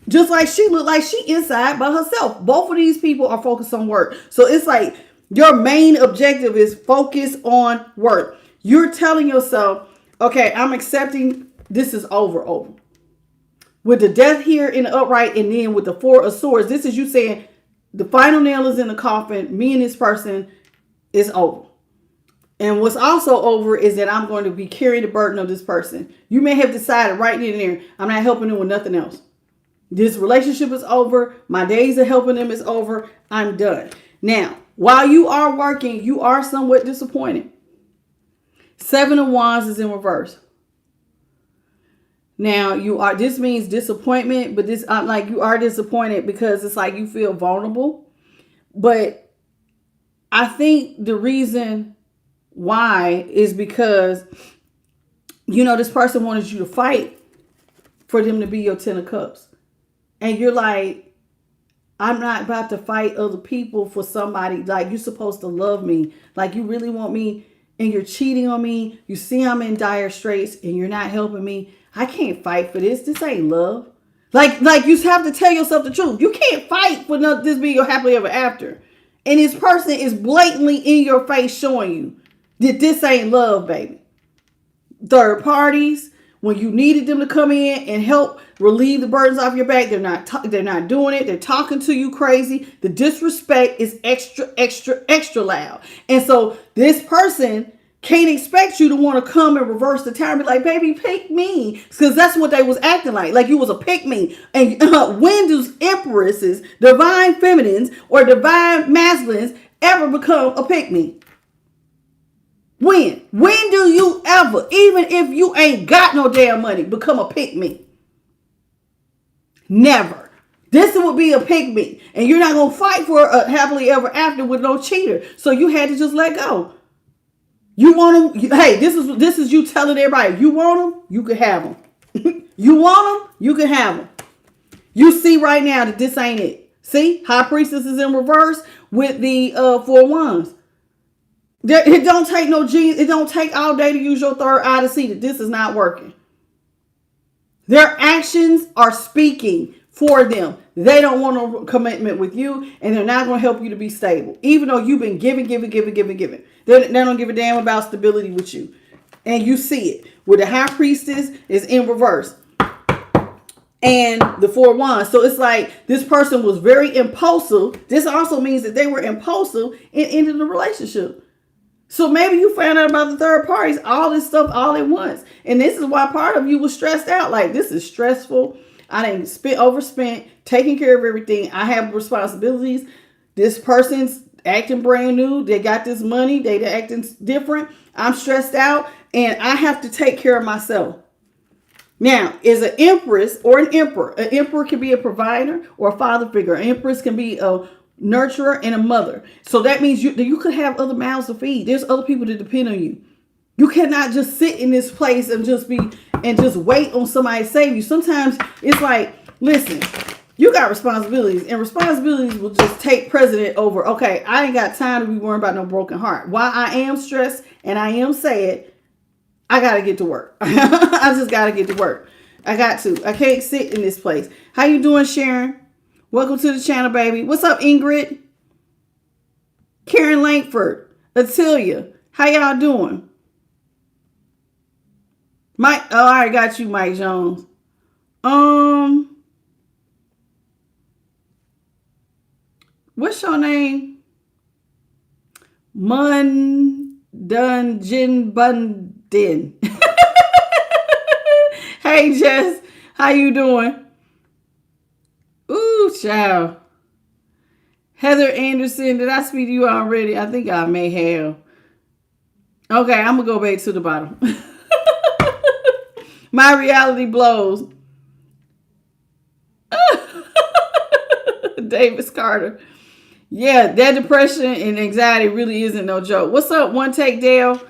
Just like she looked like she inside by herself. Both of these people are focused on work. So it's like your main objective is focus on work. You're telling yourself, okay, I'm accepting this is over. With the death here in the upright and then with the Four of Swords, this is you saying the final nail is in the coffin. Me and this person is over. And what's also over is that I'm going to be carrying the burden of this person. You may have decided right then and there, I'm not helping them with nothing else. This relationship is over. My days of helping them is over. I'm done. Now, while you are working, you are somewhat disappointed. Seven of Wands is in reverse. Now this means disappointment, but this like you are disappointed because it's like you feel vulnerable. But I think the reason why is because, this person wanted you to fight for them to be your 10 of Cups. And you're like, I'm not about to fight other people for somebody. Like, you're supposed to love me. Like, you really want me and you're cheating on me. You see I'm in dire straits and you're not helping me. I can't fight for this. This ain't love. Like you have to tell yourself the truth. You can't fight for this being your happily ever after. And this person is blatantly in your face showing you that this ain't love, baby. Third parties, when you needed them to come in and help relieve the burdens off your back, they're not doing it. They're talking to you crazy. The disrespect is extra loud. And so this person can't expect you to want to come and reverse the time and be like, baby, pick me. Because that's what they was acting like. Like you was a pick me. And when do empresses, divine feminines, or divine masculines ever become a pick me? When? When do you ever, even if you ain't got no damn money, become a pick me? Never. This would be a pick me. And you're not going to fight for a happily ever after with no cheater. So you had to just let go. You want them? Hey, this is you telling everybody, you want them? You can have them. You want them? You can have them. You see right now that this ain't it. See? High Priestess is in reverse with the Four of Wands. It don't take no genius. It don't take all day to use your third eye to see that this is not working. Their actions are speaking for them. They don't want no commitment with you, and they're not going to help you to be stable. Even though you've been giving. They don't give a damn about stability with you. And you see it. With the High Priestess is in reverse. And the Four of Wands. So it's like this person was very impulsive. This also means that they were impulsive and ended the relationship. So maybe you found out about the third parties, all this stuff all at once. And this is why part of you was stressed out. Like, this is stressful. I didn't overspent, taking care of everything. I have responsibilities. This person's acting brand new. They got this money. They're acting different. I'm stressed out and I have to take care of myself. Now, is an empress or an emperor. An emperor can be a provider or a father figure. An empress can be a nurturer and a mother. So that means you could have other mouths to feed. There's other people that depend on you. You cannot just sit in this place and just wait on somebody to save you. Sometimes it's like, listen, you got responsibilities, and responsibilities will just take precedent over. Okay, I ain't got time to be worrying about no broken heart. While I am stressed and I am sad, I got to get to work. I just got to get to work. I got to. I can't sit in this place. How you doing, Sharon? Welcome to the channel, baby. What's up, Ingrid? Karen Langford. Atilia. How y'all doing? Mike. Oh, I got you, Mike Jones. What's your name? Dungeon Bundin. Hey, Jess. How you doing? Ooh, child. Heather Anderson, did I speak to you already? I think I may have. Okay, I'm going to go back to the bottom. My reality blows. Davis Carter. Yeah, that depression and anxiety really isn't no joke. What's up, One Take Dale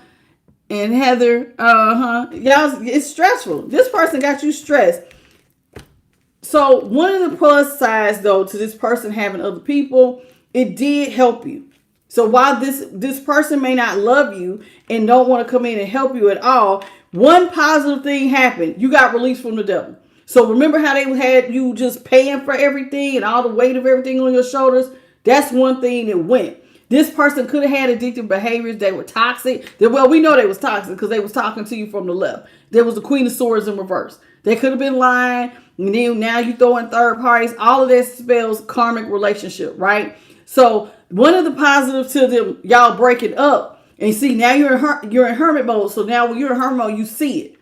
and Heather? Y'all, it's stressful. This person got you stressed. So one of the plus sides, though, to this person having other people, it did help you. So while this person may not love you and don't want to come in and help you at all, one positive thing happened. You got released from the devil. So remember how they had you just paying for everything and all the weight of everything on your shoulders? That's one thing that went. This person could have had addictive behaviors. They were toxic. Well, we know they was toxic because they was talking to you from the left. There was the Queen of Swords in reverse. They could have been lying. And then now you throw in third parties. All of that spells karmic relationship, right? So one of the positives to them, y'all breaking up. And see, now you're in hermit mode. So now when you're in hermit mode, you see it.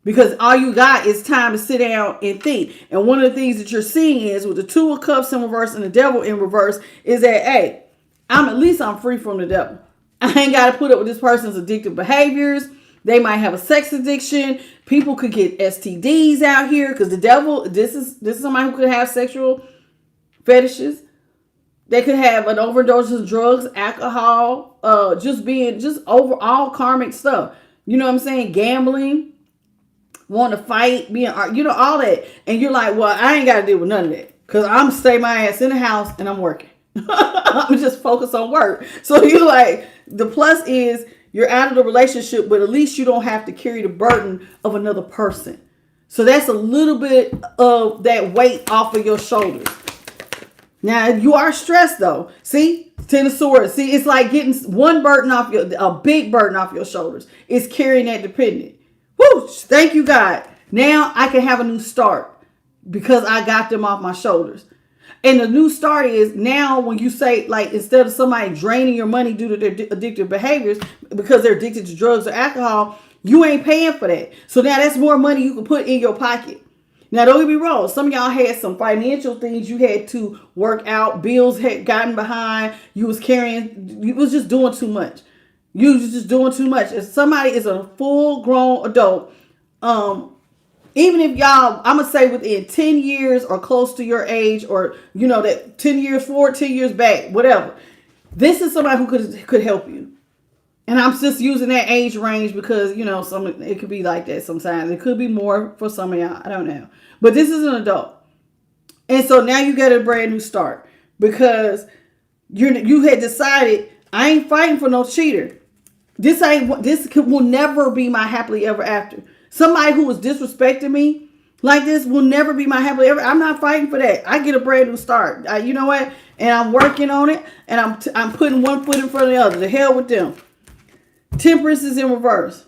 Because all you got is time to sit down and think. And one of the things that you're seeing is with the Two of Cups in reverse and the Devil in reverse is that, hey, I'm free from the devil. I ain't got to put up with this person's addictive behaviors. They might have a sex addiction. People could get STDs out here because the devil, this is somebody who could have sexual fetishes. They could have an overdose of drugs, alcohol, just overall karmic stuff. You know what I'm saying? Gambling. Want to fight, being, all that. And you're like, well, I ain't got to deal with none of that because I'm stay my ass in the house and I'm working. I'm just focused on work. So you're like, the plus is you're out of the relationship, but at least you don't have to carry the burden of another person. So that's a little bit of that weight off of your shoulders. Now, you are stressed though. See, Ten of Swords. See, it's like getting one burden off a big burden off your shoulders. It's carrying that dependent. Woo! Thank you, God. Now I can have a new start because I got them off my shoulders. And the new start is now when you say, like, instead of somebody draining your money due to their addictive behaviors because they're addicted to drugs or alcohol, you ain't paying for that. So now that's more money you can put in your pocket. Now, don't get me wrong. Some of y'all had some financial things you had to work out. Bills had gotten behind. You was just doing too much. You was just doing too much. If somebody is a full-grown adult, even if y'all, I'm going to say within 10 years or close to your age or, that 10 years forward, 10 years back, whatever. This is somebody who could help you. And I'm just using that age range because, it could be like that sometimes. It could be more for some of y'all. I don't know. But this is an adult. And so now you get a brand new start because you had decided, I ain't fighting for no cheater. This will never be my happily ever after. Somebody who is disrespecting me like this will never be my happily ever. I'm not fighting for that. I get a brand new start. You know what? And I'm working on it. And I'm putting one foot in front of the other. The hell with them. Temperance is in reverse.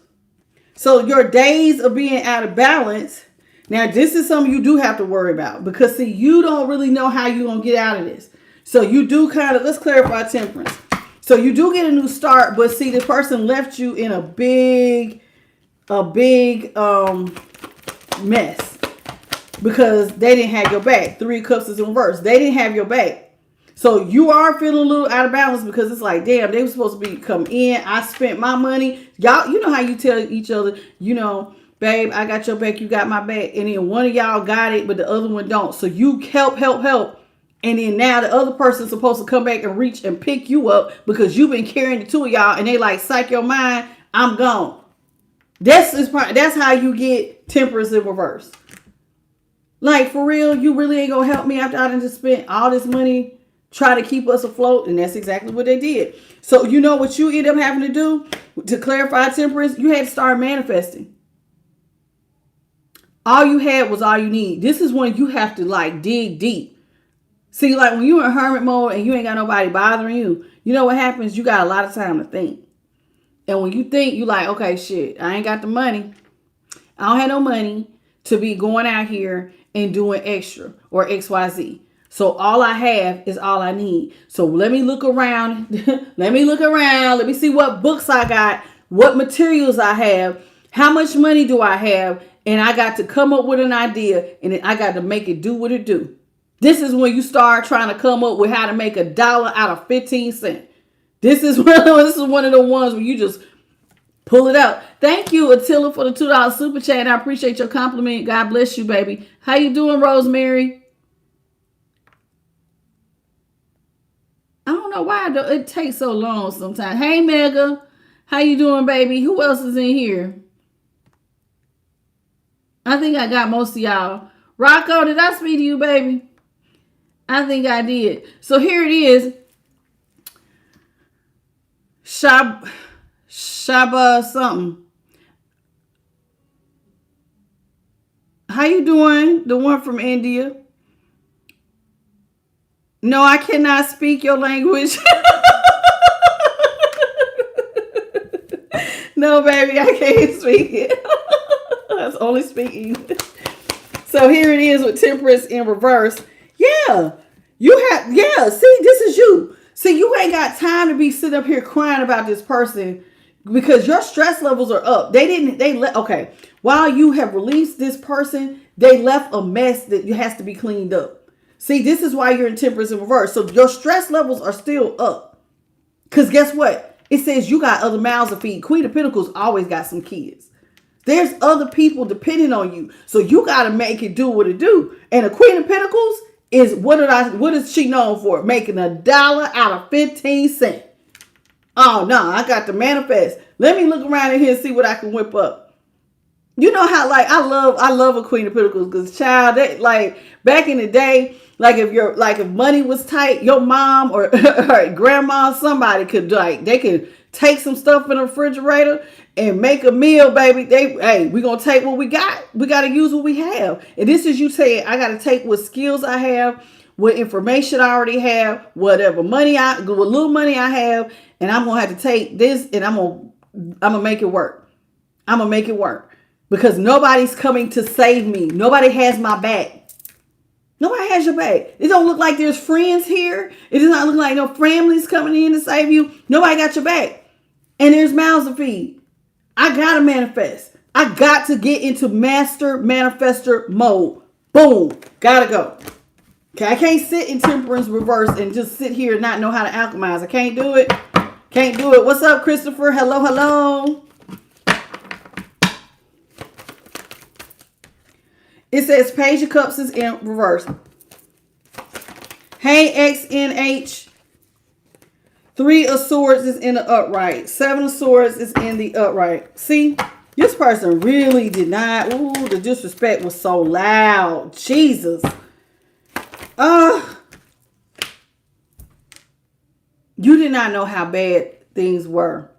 So your days of being out of balance. Now, this is something you do have to worry about. Because, see, you don't really know how you're going to get out of this. So you do let's clarify temperance. So you do get a new start, but see, the person left you in a big mess because they didn't have your back. Three of Cups is in reverse. They didn't have your back. So you are feeling a little out of balance because it's like, damn, they were supposed to come in. I spent my money. Y'all, you know how you tell each other, babe, I got your back, you got my back. And then one of y'all got it, but the other one don't. So you help. And then now the other person's supposed to come back and reach and pick you up because you've been carrying the two of y'all and they like, psych your mind, I'm gone. That's how you get temperance in reverse. Like, for real, you really ain't gonna help me after I done just spent all this money trying to keep us afloat. And that's exactly what they did. So you know what you end up having to do to clarify temperance? You had to start manifesting. All you had was all you need. This is when you have to dig deep. See, like when you're in hermit mode and you ain't got nobody bothering you, you know what happens? You got a lot of time to think. And when you think, you like, okay, shit, I ain't got the money. I don't have no money to be going out here and doing extra or XYZ. So all I have is all I need. So let me look around. Let me see what books I got, what materials I have, how much money do I have, and I got to come up with an idea and then I got to make it do what it do. This is when you start trying to come up with how to make $1 out of 15 cents. This is one of the ones where you just Pull it out. Thank you, Attila, for the $2 super chat. I appreciate your compliment. God bless you, baby. How you doing, Rosemary? I don't know why it takes so long sometimes. Hey, Mega. How you doing, baby? Who else is in here? I think I got most of y'all. Rocco, did I speak to you, baby? I think I did. So here it is. Shaba something. How you doing? The one from India. No, I cannot speak your language. No, baby, I can't speak it. That's only speaking. So here it is with temperance in reverse. Yeah. See, this is you. See, you ain't got time to be sitting up here crying about this person because your stress levels are up. Okay. While you have released this person, they left a mess that has to be cleaned up. See, this is why you're in temperance in reverse. So your stress levels are still up. Because guess what? It says you got other mouths to feed. Queen of Pentacles always got some kids. There's other people depending on you. So you got to make it do what it do. And a Queen of Pentacles is, what is she known for? Making $1 out of 15 cents. Oh, no, I got to manifest. Let me look around in here and see what I can whip up. You know how, like, I love a Queen of Pentacles because, child, like, back in the day, if money was tight, your mom or grandma, somebody could, like, they could take some stuff in the refrigerator and make a meal, baby. We're going to take what we got. We got to use what we have. And this is you saying, I got to take what skills I have, what information I already have, whatever what little money I have, and I'm going to have to take this and I'm going to make it work. I'm going to make it work because nobody's coming to save me. Nobody has my back. Nobody has your back. It don't look like there's friends here. It does not look like no family's coming in to save you. Nobody got your back. And there's mouths to feed. I got to manifest. I got to get into master manifester mode. Boom. Gotta go. Okay, I can't sit in temperance reverse and just sit here and not know how to alchemize. I can't do it. Can't do it. What's up, Christopher? Hello, hello. It says Page of Cups is in reverse. Hey, XNH. 3 of Swords is in the upright. 7 of Swords is in the upright. See, this person really did not. Ooh, the disrespect was so loud. Jesus. You did not know how bad things were.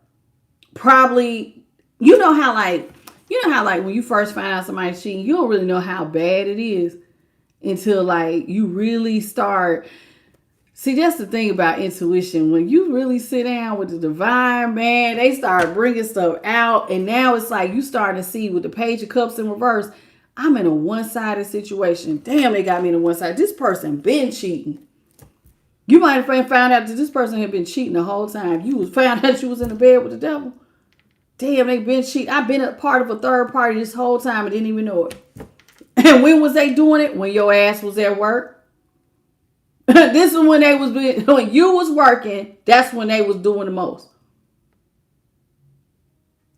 Probably, you know how when you first find out somebody's cheating, you don't really know how bad it is until like you really start. See, that's the thing about intuition. When you really sit down with the divine, man, they start bringing stuff out. And now it's like you starting to see with the Page of Cups in reverse, I'm in a one-sided situation. Damn, they got me in a one-sided. This person been cheating. You might have found out that this person had been cheating the whole time. You found out you was in the bed with the devil. Damn, they been cheating. I've been a part of a third party this whole time and didn't even know it. And when was they doing it? When your ass was at work. This is when when you was working, that's when they was doing the most.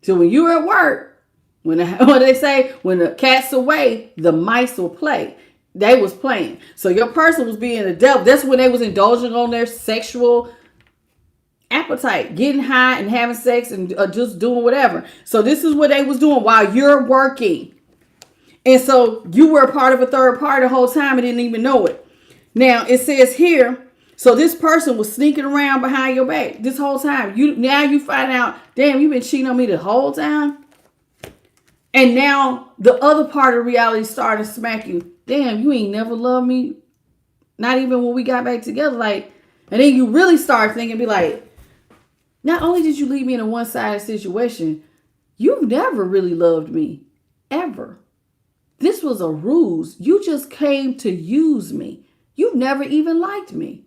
So when you were at work, when they say, when the cat's away, the mice will play. They was playing. So your person was being the devil. That's when they was indulging on their sexual appetite, getting high and having sex and just doing whatever. So this is what they was doing while you're working. And so you were a part of a third party the whole time and didn't even know it. Now it says here, so this person was sneaking around behind your back this whole time. Now you find out, damn, you've been cheating on me the whole time. And now the other part of reality started to smack you. Damn, you ain't never loved me. Not even when we got back together. Like, and then you really start thinking, be like, not only did you leave me in a one-sided situation, you've never really loved me. Ever. This was a ruse. You just came to use me. You never even liked me.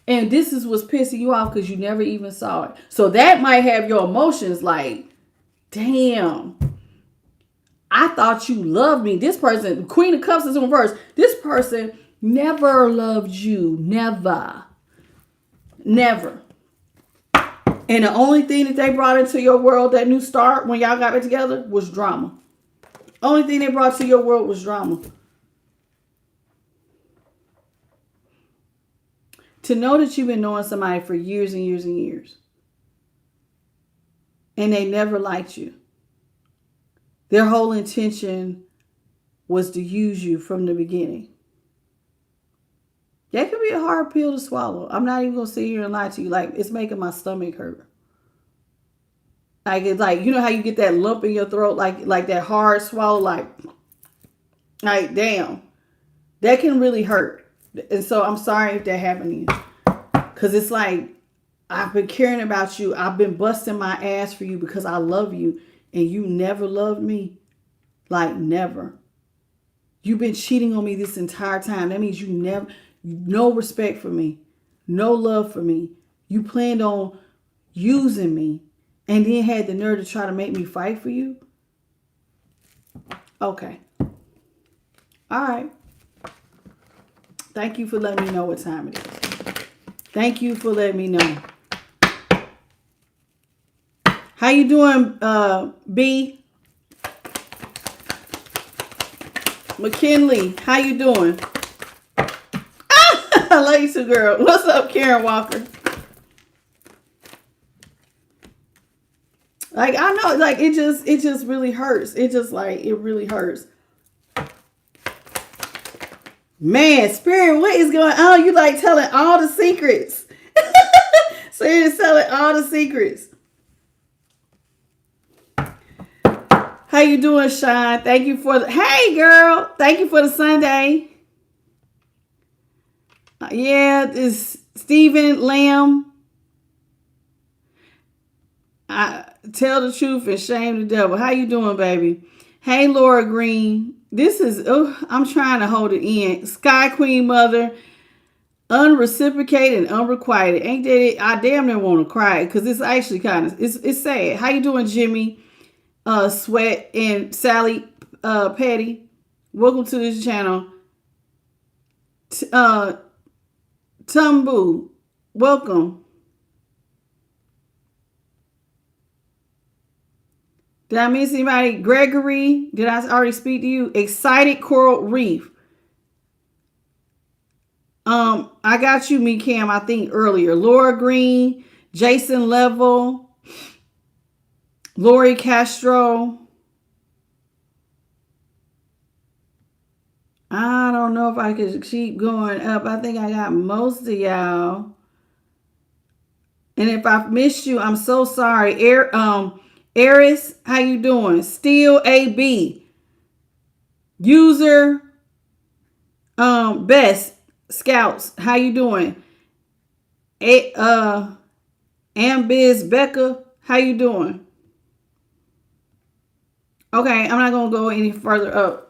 And this is what's pissing you off because you never even saw it. So that might have your emotions like, damn, I thought you loved me. This person, Queen of Cups is in reverse. This person never loved you. Never. Never. And the only thing that they brought into your world, that new start, when y'all got it together, was drama. Only thing they brought to your world was drama. To know that you've been knowing somebody for years and years and years, and they never liked you. Their whole intention was to use you from the beginning. That could be a hard pill to swallow. I'm not even going to sit here and lie to you. Like, it's making my stomach hurt. Like, it's like, you know how you get that lump in your throat, like that hard swallow, like damn. That can really hurt. And so I'm sorry if that happened to you. Because it's like, I've been caring about you. I've been busting my ass for you because I love you. And you never loved me. Like, never. You've been cheating on me this entire time. That means you never, no respect for me. No love for me. You planned on using me. And then had the nerve to try to make me fight for you? Okay. All right. Thank you for letting me know what time it is. Thank you for letting me know. How you doing, B? McKinley, how you doing? I love you too, girl. What's up, Karen Walker? Like, I know, like, it just really hurts. It just, like, it really hurts. Man, Spirit, what is going on? You like telling all the secrets. So you're telling all the secrets. How you doing, Sean? Thank you for the, hey, girl. Thank you for the Sunday. Yeah, this Stephen Lamb. I tell the truth and shame the devil. How you doing, baby? Hey, Laura Green. This is, I'm trying to hold it in. Sky Queen Mother. Unreciprocated and unrequited. Ain't that it? I damn near want to cry because it's actually kind of, it's sad. How you doing, Jimmy? Sweat and Sally Patty. Welcome to this channel. Tumbu. Welcome. Did I miss anybody? Gregory, did I already speak to you? Excited Coral Reef. I got you, me Cam, I think earlier. Laura Green, Jason Level, Lori Castro. I don't know if I could keep going up. I think I got most of y'all. And if I've missed you, I'm so sorry. Eris, how you doing? Steel AB. User Best Scouts, how you doing? Ambiz Becca, how you doing? Okay, I'm not going to go any further up.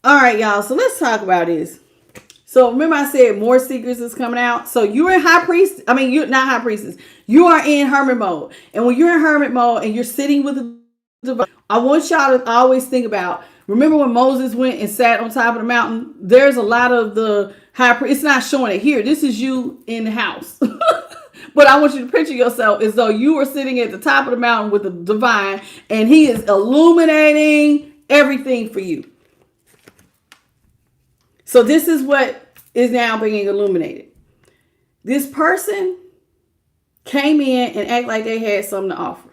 All right, y'all. So let's talk about this. So remember I said more secrets is coming out. So you're in high priest. I mean, you're not high priestess. You are in hermit mode. And when you're in hermit mode and you're sitting with the divine, I want y'all to always think about, remember when Moses went and sat on top of the mountain? There's a lot of the high priest. It's not showing it here. This is you in the house. But I want you to picture yourself as though you were sitting at the top of the mountain with the divine and he is illuminating everything for you. So this is what is now being illuminated. This person came in and act like they had something to offer.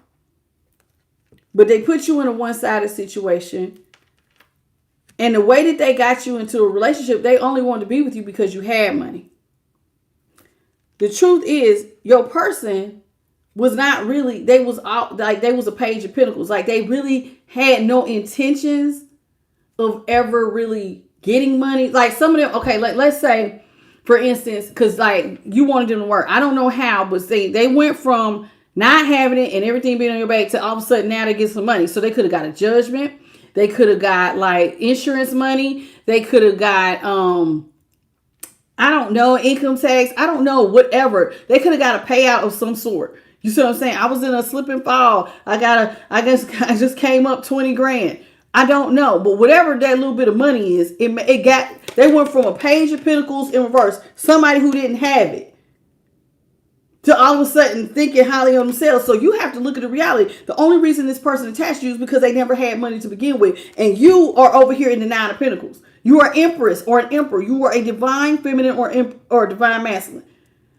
But they put you in a one-sided situation. And the way that they got you into a relationship, they only wanted to be with you because you had money. The truth is, your person was not really, they was a page of pentacles. Like they really had no intentions of ever really getting money. Like some of them, okay, let's say, for instance, because like you wanted them to work. I don't know how, but they went from not having it and everything being on your back to all of a sudden now they get some money. So they could have got a judgment. They could have got like insurance money. They could have got, I don't know, income tax. I don't know, whatever. They could have got a payout of some sort. You see what I'm saying? I was in a slip and fall. I just came up 20 grand. I don't know, but whatever that little bit of money is, they went from a page of pentacles in reverse, somebody who didn't have it, to all of a sudden thinking highly of themselves. So you have to look at the reality. The only reason this person attached to you is because they never had money to begin with. And you are over here in the Nine of Pentacles. You are empress or an emperor. You are a divine feminine or divine masculine.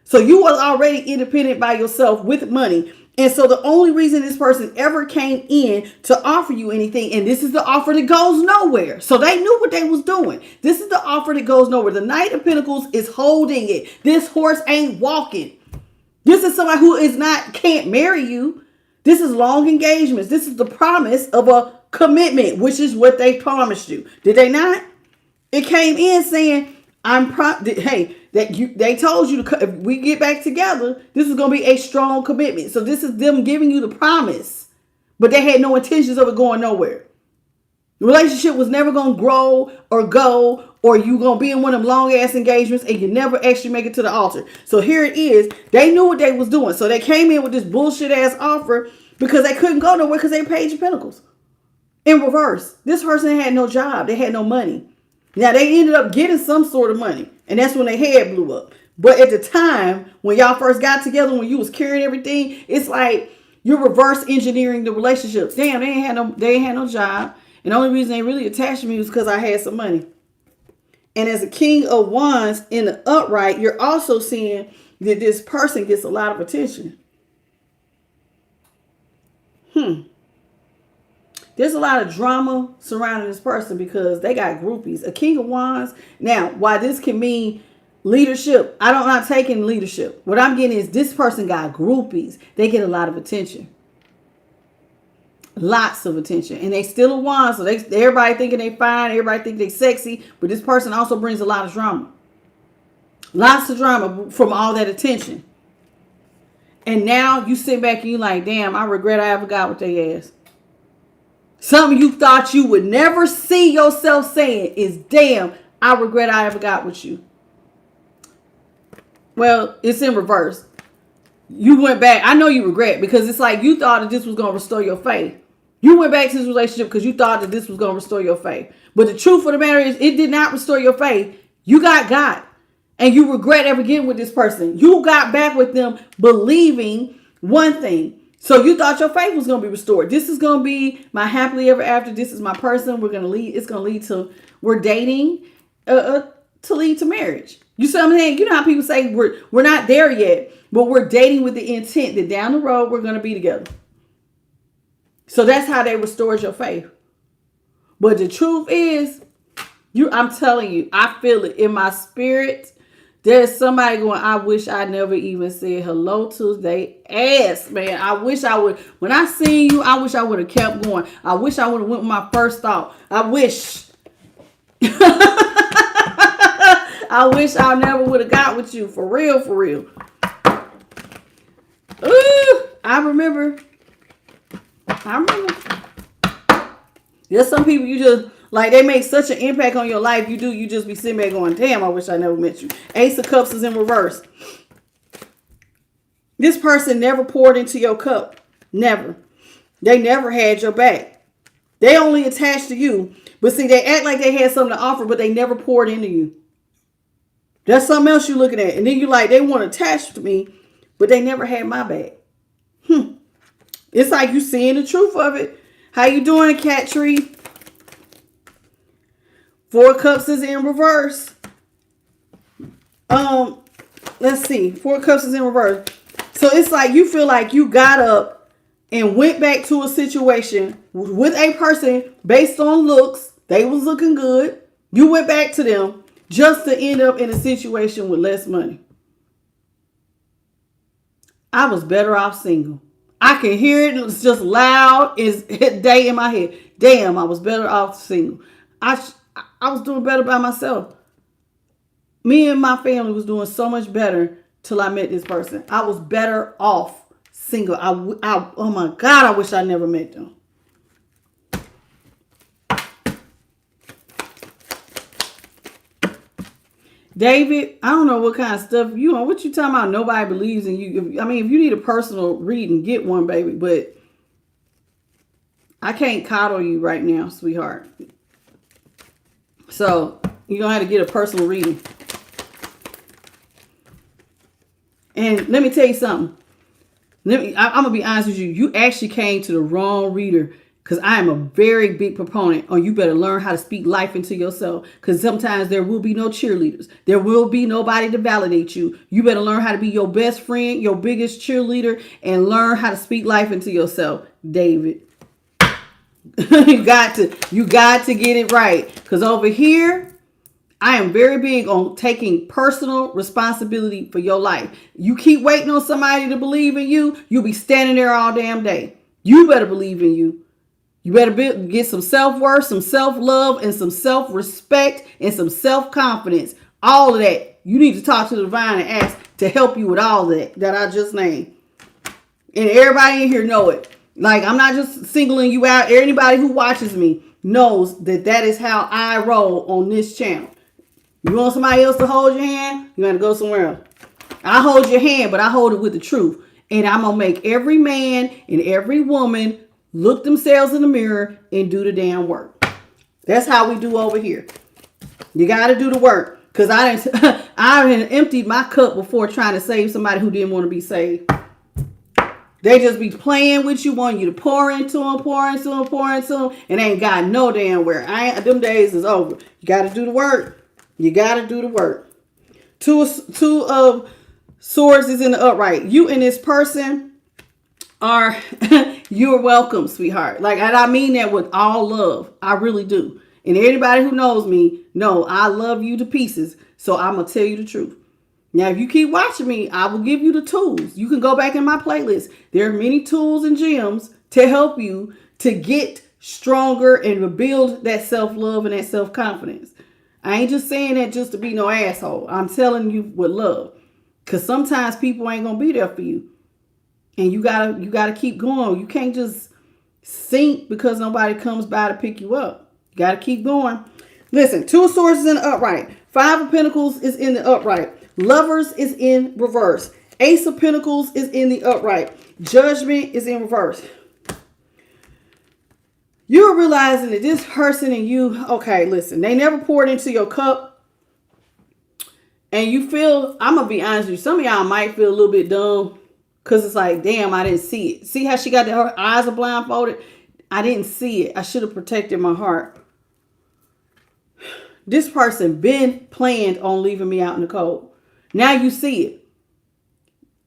So you are already independent by yourself with money. And so the only reason this person ever came in to offer you anything, and this is the offer that goes nowhere. So they knew what they was doing. This is the offer that goes nowhere. The Knight of Pentacles is holding it. This horse ain't walking. This is somebody who can't marry you. This is long engagements. This is the promise of a commitment, which is what they promised you. Did they not? It came in saying, they told you if we get back together, this is going to be a strong commitment. So this is them giving you the promise, but they had no intentions of it going nowhere. The relationship was never going to grow or go, or you going to be in one of them long ass engagements and you never actually make it to the altar. So here it is. They knew what they was doing. So they came in with this bullshit ass offer because they couldn't go nowhere because they Page of Pentacles. In reverse, this person had no job. They had no money. Now they ended up getting some sort of money, and that's when their head blew up. But at the time when y'all first got together, when you was carrying everything, it's like you're reverse engineering the relationship. Damn, they ain't had no job. And the only reason they really attached to me was because I had some money. And as a King of Wands in the upright, you're also seeing that this person gets a lot of attention. There's a lot of drama surrounding this person because they got groupies. A King of Wands. Now, why this can mean leadership, I'm not taking leadership. What I'm getting is this person got groupies. They get a lot of attention. Lots of attention. And they still a wand. So everybody thinking they fine. Everybody think they sexy. But this person also brings a lot of drama. Lots of drama from all that attention. And now you sit back and you like, damn, I regret I ever got with they ass. Something you thought you would never see yourself saying is, damn, I regret I ever got with you. Well, it's in reverse. You went back. I know you regret because it's like you thought that this was going to restore your faith. You went back to this relationship because you thought that this was going to restore your faith. But the truth of the matter is it did not restore your faith. You got. And you regret ever getting with this person. You got back with them believing one thing. So you thought your faith was going to be restored. This is going to be my happily ever after. This is my person. It's going to lead to, we're dating to lead to marriage. You see what I'm saying? You know how people say we're not there yet, but we're dating with the intent that down the road we're going to be together. So that's how they restored your faith. But the truth is, I'm telling you, I feel it in my spirit. There's somebody going, I wish I never even said hello to they ass, man. I wish I would. When I seen you, I wish I would have kept going. I wish I would have went with my first thought. I wish. I wish I never would have got with you. For real, for real. Ooh, I remember. There's some people you just, like, they make such an impact on your life. You just be sitting there going, damn, I wish I never met you. Ace of Cups is in reverse. This person never poured into your cup. Never. They never had your back. They only attached to you. But see, they act like they had something to offer, but they never poured into you. That's something else you're looking at. And then you're like, they want to attach to me, but they never had my back. It's like you seeing the truth of it. How you doing, Cat Tree? Four of Cups is in reverse. Let's see. Four of Cups is in reverse. So it's like you feel like you got up and went back to a situation with a person based on looks. They was looking good. You went back to them just to end up in a situation with less money. I was better off single. I can hear it. It's just loud as day in my head. Damn, I was better off single. I was doing better by myself. Me and my family was doing so much better till I met this person. I was better off single. Oh my God, I wish I never met them. David, I don't know what kind of stuff what you talking about? Nobody believes in you. If you need a personal reading, get one, baby. But I can't coddle you right now, sweetheart. So you're going to have to get a personal reading. And let me tell you something. I'm going to be honest with you. You actually came to the wrong reader, because I am a very big proponent on you better learn how to speak life into yourself, because sometimes there will be no cheerleaders. There will be nobody to validate you. You better learn how to be your best friend, your biggest cheerleader, and learn how to speak life into yourself, David. you got to get it right, because over here, I am very big on taking personal responsibility for your life. You keep waiting on somebody to believe in you, you'll be standing there all damn day. You better believe in you. You better get some self-worth, some self-love, and some self-respect, and some self-confidence. All of that. You need to talk to the divine and ask to help you with all that I just named. And everybody in here know it. Like, I'm not just singling you out. Anybody who watches me knows that is how I roll on this channel. You want somebody else to hold your hand? You got to go somewhere else. I hold your hand, but I hold it with the truth. And I'm going to make every man and every woman look themselves in the mirror and do the damn work. That's how we do over here. You got to do the work. Because I didn't emptied my cup before trying to save somebody who didn't want to be saved. They just be playing with you, wanting you to pour into them, and ain't got no damn where. Them days is over. You got to do the work. You got to do the work. Two of Swords is in the upright. You and this person are, you're welcome, sweetheart. Like, and I mean that with all love. I really do. And anybody who knows me, know I love you to pieces. So I'm going to tell you the truth. Now, if you keep watching me, I will give you the tools. You can go back in my playlist. There are many tools and gems to help you to get stronger and to build that self-love and that self-confidence. I ain't just saying that just to be no asshole. I'm telling you with love. Because sometimes people ain't going to be there for you. And you gotta keep going. You can't just sink because nobody comes by to pick you up. You got to keep going. Listen, Two of Swords is in the upright. Five of Pentacles is in the upright. Lovers is in reverse. Ace of Pentacles is in the upright. Judgment is in reverse. You're realizing that this person and you, okay, listen, they never poured into your cup. And you feel, I'm going to be honest with you, some of y'all might feel a little bit dumb because it's like, damn, I didn't see it. See how she got her eyes are blindfolded? I didn't see it. I should have protected my heart. This person been planned on leaving me out in the cold. Now you see it.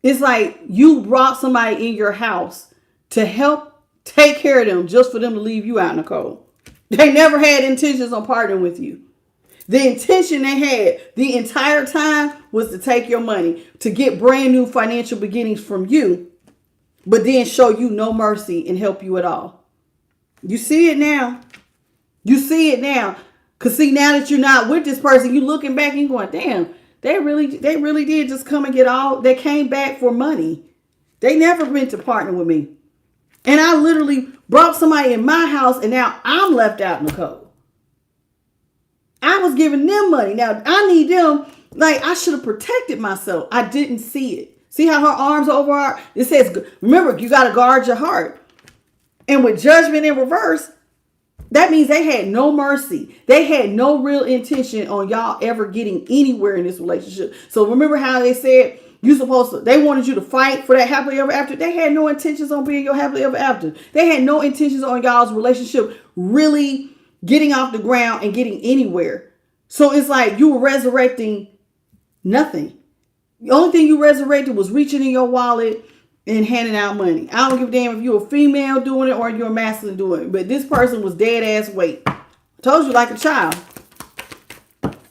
It's like you brought somebody in your house to help take care of them just for them to leave you out in the cold. They never had intentions on partnering with you. The intention they had the entire time was to take your money, to get brand new financial beginnings from you, but then show you no mercy and help you at all. You see it now. You see it now. Because see, now that you're not with this person, you looking back and you're going, damn, they really did just come and get all, they came back for money. They never meant to partner with me. And I literally brought somebody in my house and now I'm left out in the cold. I was giving them money. Now I need them. Like, I should have protected myself. I didn't see it. See how her arms are over her? It says, remember, you got to guard your heart. And with Judgment in reverse, that means they had no mercy. They had no real intention on y'all ever getting anywhere in this relationship. So remember how they said they wanted you to fight for that happily ever after. They had no intentions on being your happily ever after. They had no intentions on y'all's relationship really getting off the ground and getting anywhere. So it's like you were resurrecting nothing. The only thing you resurrected was reaching in your wallet and handing out money. I don't give a damn if you're a female doing it or you're a masculine doing it. But this person was dead ass weight. I told you, like a child.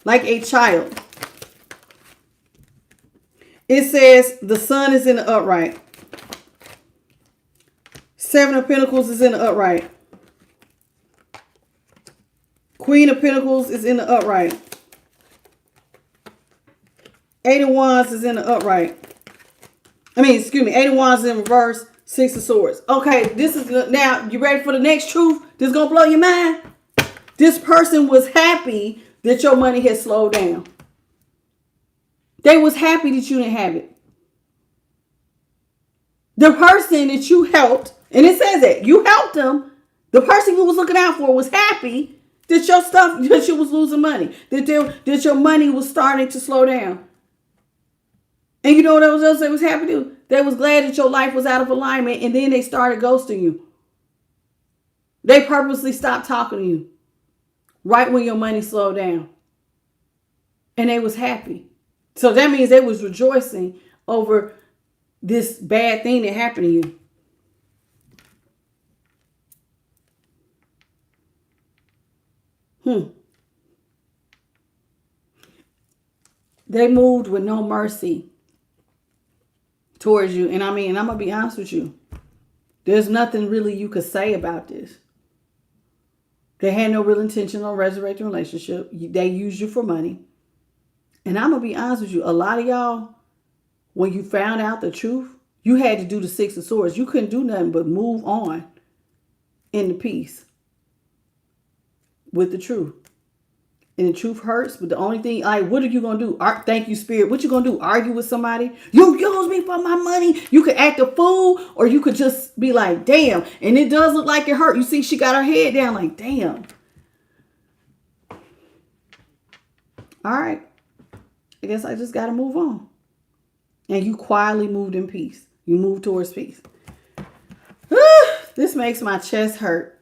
Like a child. It says the sun is in the upright. Seven of Pentacles is in the upright. Queen of Pentacles is in the upright. Eight of Wands is in the upright. Eight of Wands is in reverse. Six of Swords. Okay, this is, now, you ready for the next truth? This is going to blow your mind. This person was happy that your money had slowed down. They was happy that you didn't have it. The person that you helped, and it says that, you helped them. The person you was looking out for was happy that your stuff, that you was losing money. That your money was starting to slow down. And you know what else they was happy to? They was glad that your life was out of alignment, and then they started ghosting you. They purposely stopped talking to you right when your money slowed down. And they was happy. So that means they was rejoicing over this bad thing that happened to you. They moved with no mercy towards you. And I mean, I'm going to be honest with you. There's nothing really you could say about this. They had no real intention on resurrecting the relationship. They used you for money. And I'm going to be honest with you. A lot of y'all, when you found out the truth, you had to do the Six of Swords. You couldn't do nothing but move on into peace with the truth. And the truth hurts, but the only thing, like, what are you going to do? Thank you, Spirit. What you going to do? Argue with somebody? You use me for my money. You could act a fool, or you could just be like, damn. And it does look like it hurt. You see, she got her head down like, damn. All right. I guess I just got to move on. And you quietly moved in peace. You moved towards peace. This makes my chest hurt.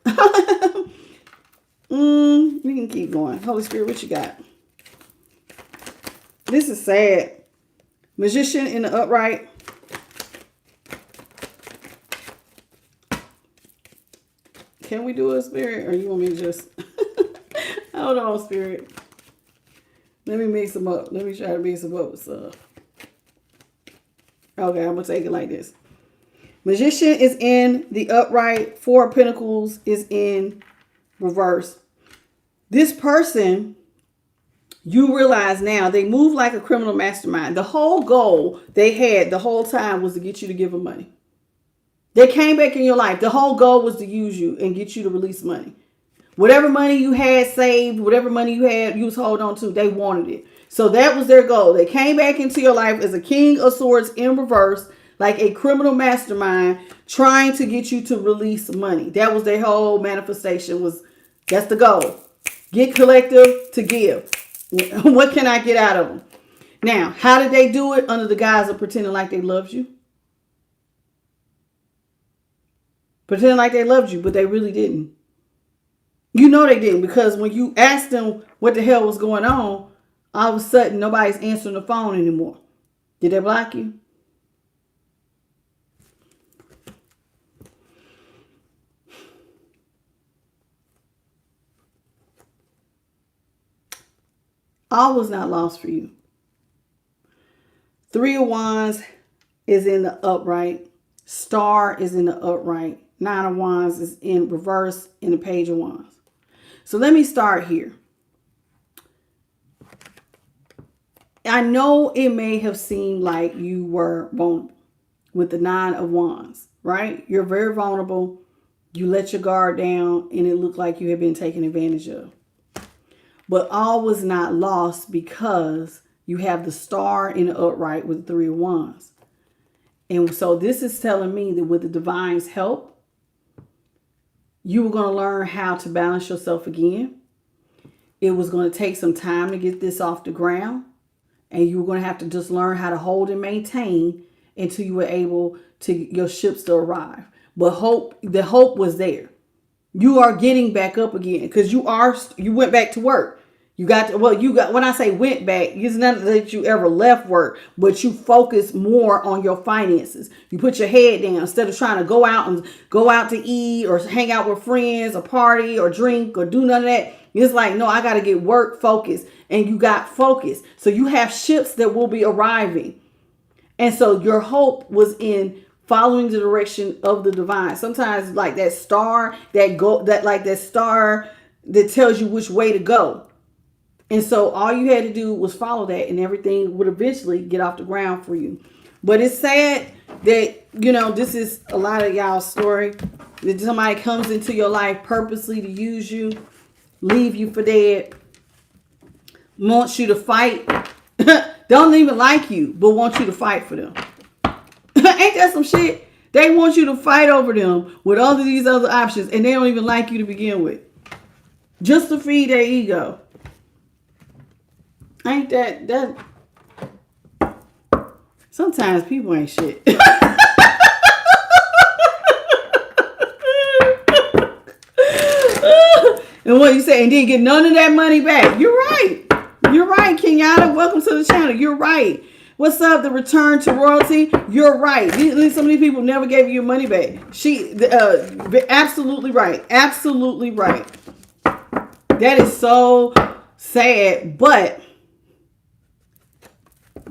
We can keep going. Holy Spirit, what you got? This is sad. Magician in the upright. Can we do a Spirit? Or you want me to just... Hold on, Spirit. Let me mix them up. Let me try to mix them up with stuff. Okay, I'm going to take it like this. Magician is in the upright. Four of Pentacles is in reverse. This person, you realize now, they move like a criminal mastermind. The whole goal they had the whole time was to get you to give them money. They came back in your life. The whole goal was to use you and get you to release money. Whatever money you had saved, whatever money you was holding on to, they wanted it. So that was their goal. They came back into your life as a King of Swords in reverse, like a criminal mastermind, trying to get you to release money. That was their whole manifestation. That's the goal. Get collective to give. What can I get out of them? Now, how did they do it? Under the guise of pretending like they loved you. Pretending like they loved you, but they really didn't. You know they didn't, because when you asked them what the hell was going on, all of a sudden nobody's answering the phone anymore. Did they block you? All was not lost for you. Three of Wands is in the upright. Star is in the upright. Nine of Wands is in reverse in the Page of Wands. So let me start here. I know it may have seemed like you were vulnerable with the Nine of Wands, right? You're very vulnerable. You let your guard down and it looked like you had been taken advantage of. But all was not lost because you have the Star in the upright with the Three of Wands. And so this is telling me that with the divine's help, you were going to learn how to balance yourself again. It was going to take some time to get this off the ground. And you were going to have to just learn how to hold and maintain until you were able to, your ships to arrive. But the hope was there. You are getting back up again because you went back to work. When I say went back, it's not that you ever left work, but you focus more on your finances. You put your head down instead of trying to go out to eat or hang out with friends or party or drink or do none of that. It's like, no, I got to get work focused, and you got focused. So you have ships that will be arriving. And so your hope was in following the direction of the divine. Sometimes like that star that star that tells you which way to go. And so all you had to do was follow that and everything would eventually get off the ground for you. But it's sad that, this is a lot of y'all's story. That somebody comes into your life purposely to use you, leave you for dead, wants you to fight, don't even like you, but want you to fight for them. Ain't that some shit? They want you to fight over them with all of these other options and they don't even like you to begin with. Just to feed their ego. Ain't that Sometimes people ain't shit. And what you say, and didn't get none of that money back. You're right. You're right, Kenyatta. Welcome to the channel. You're right. What's up? The return to royalty. You're right. Some of these people never gave you your money back. Absolutely right. Absolutely right. That is so sad, but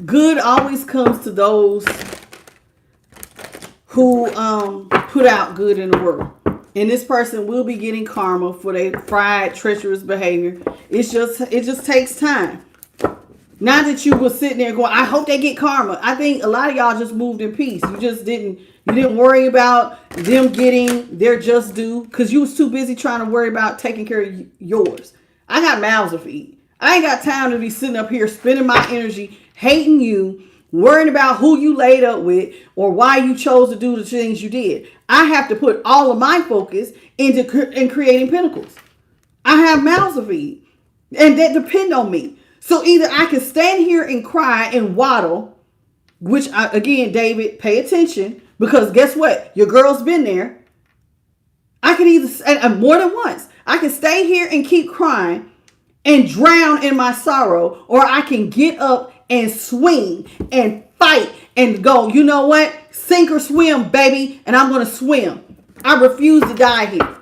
good always comes to those who put out good in the world. And this person will be getting karma for their fried, treacherous behavior. It just takes time. Not that you were sitting there going, I hope they get karma. I think a lot of y'all just moved in peace. You didn't worry about them getting their just due because you was too busy trying to worry about taking care of yours. I got mouths to feed. I ain't got time to be sitting up here spending my energy hating you, worrying about who you laid up with or why you chose to do the things you did. I have to put all of my focus in creating pinnacles. I have mouths to feed and that depend on me. So either I can stand here and cry and waddle, which again, David, pay attention because guess what? Your girl's been there. I can either, more than once, I can stay here and keep crying and drown in my sorrow, or I can get up and swing and fight and go, you know what? Sink or swim, baby. And I'm going to swim. I refuse to die here.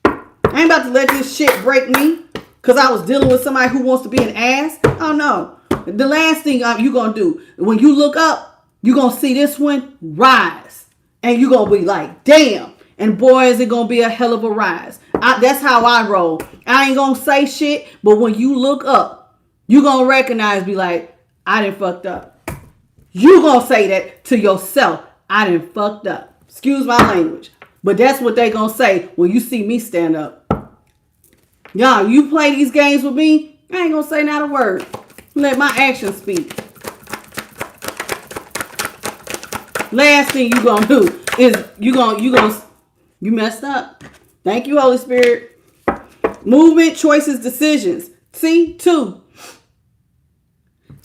I ain't about to let this shit break me because I was dealing with somebody who wants to be an ass. Oh, no. The last thing you're going to do, when you look up, you're going to see this one rise. And you're going to be like, damn. And boy, is it going to be a hell of a rise. That's how I roll. I ain't going to say shit. But when you look up, you're going to recognize, be like, I done fucked up. You gonna say that to yourself. I done fucked up. Excuse my language. But that's what they gonna say when you see me stand up. Y'all, you play these games with me, I ain't gonna say not a word. Let my actions speak. Last thing you gonna do is you messed up. Thank you, Holy Spirit. Movement, choices, decisions. See, 2.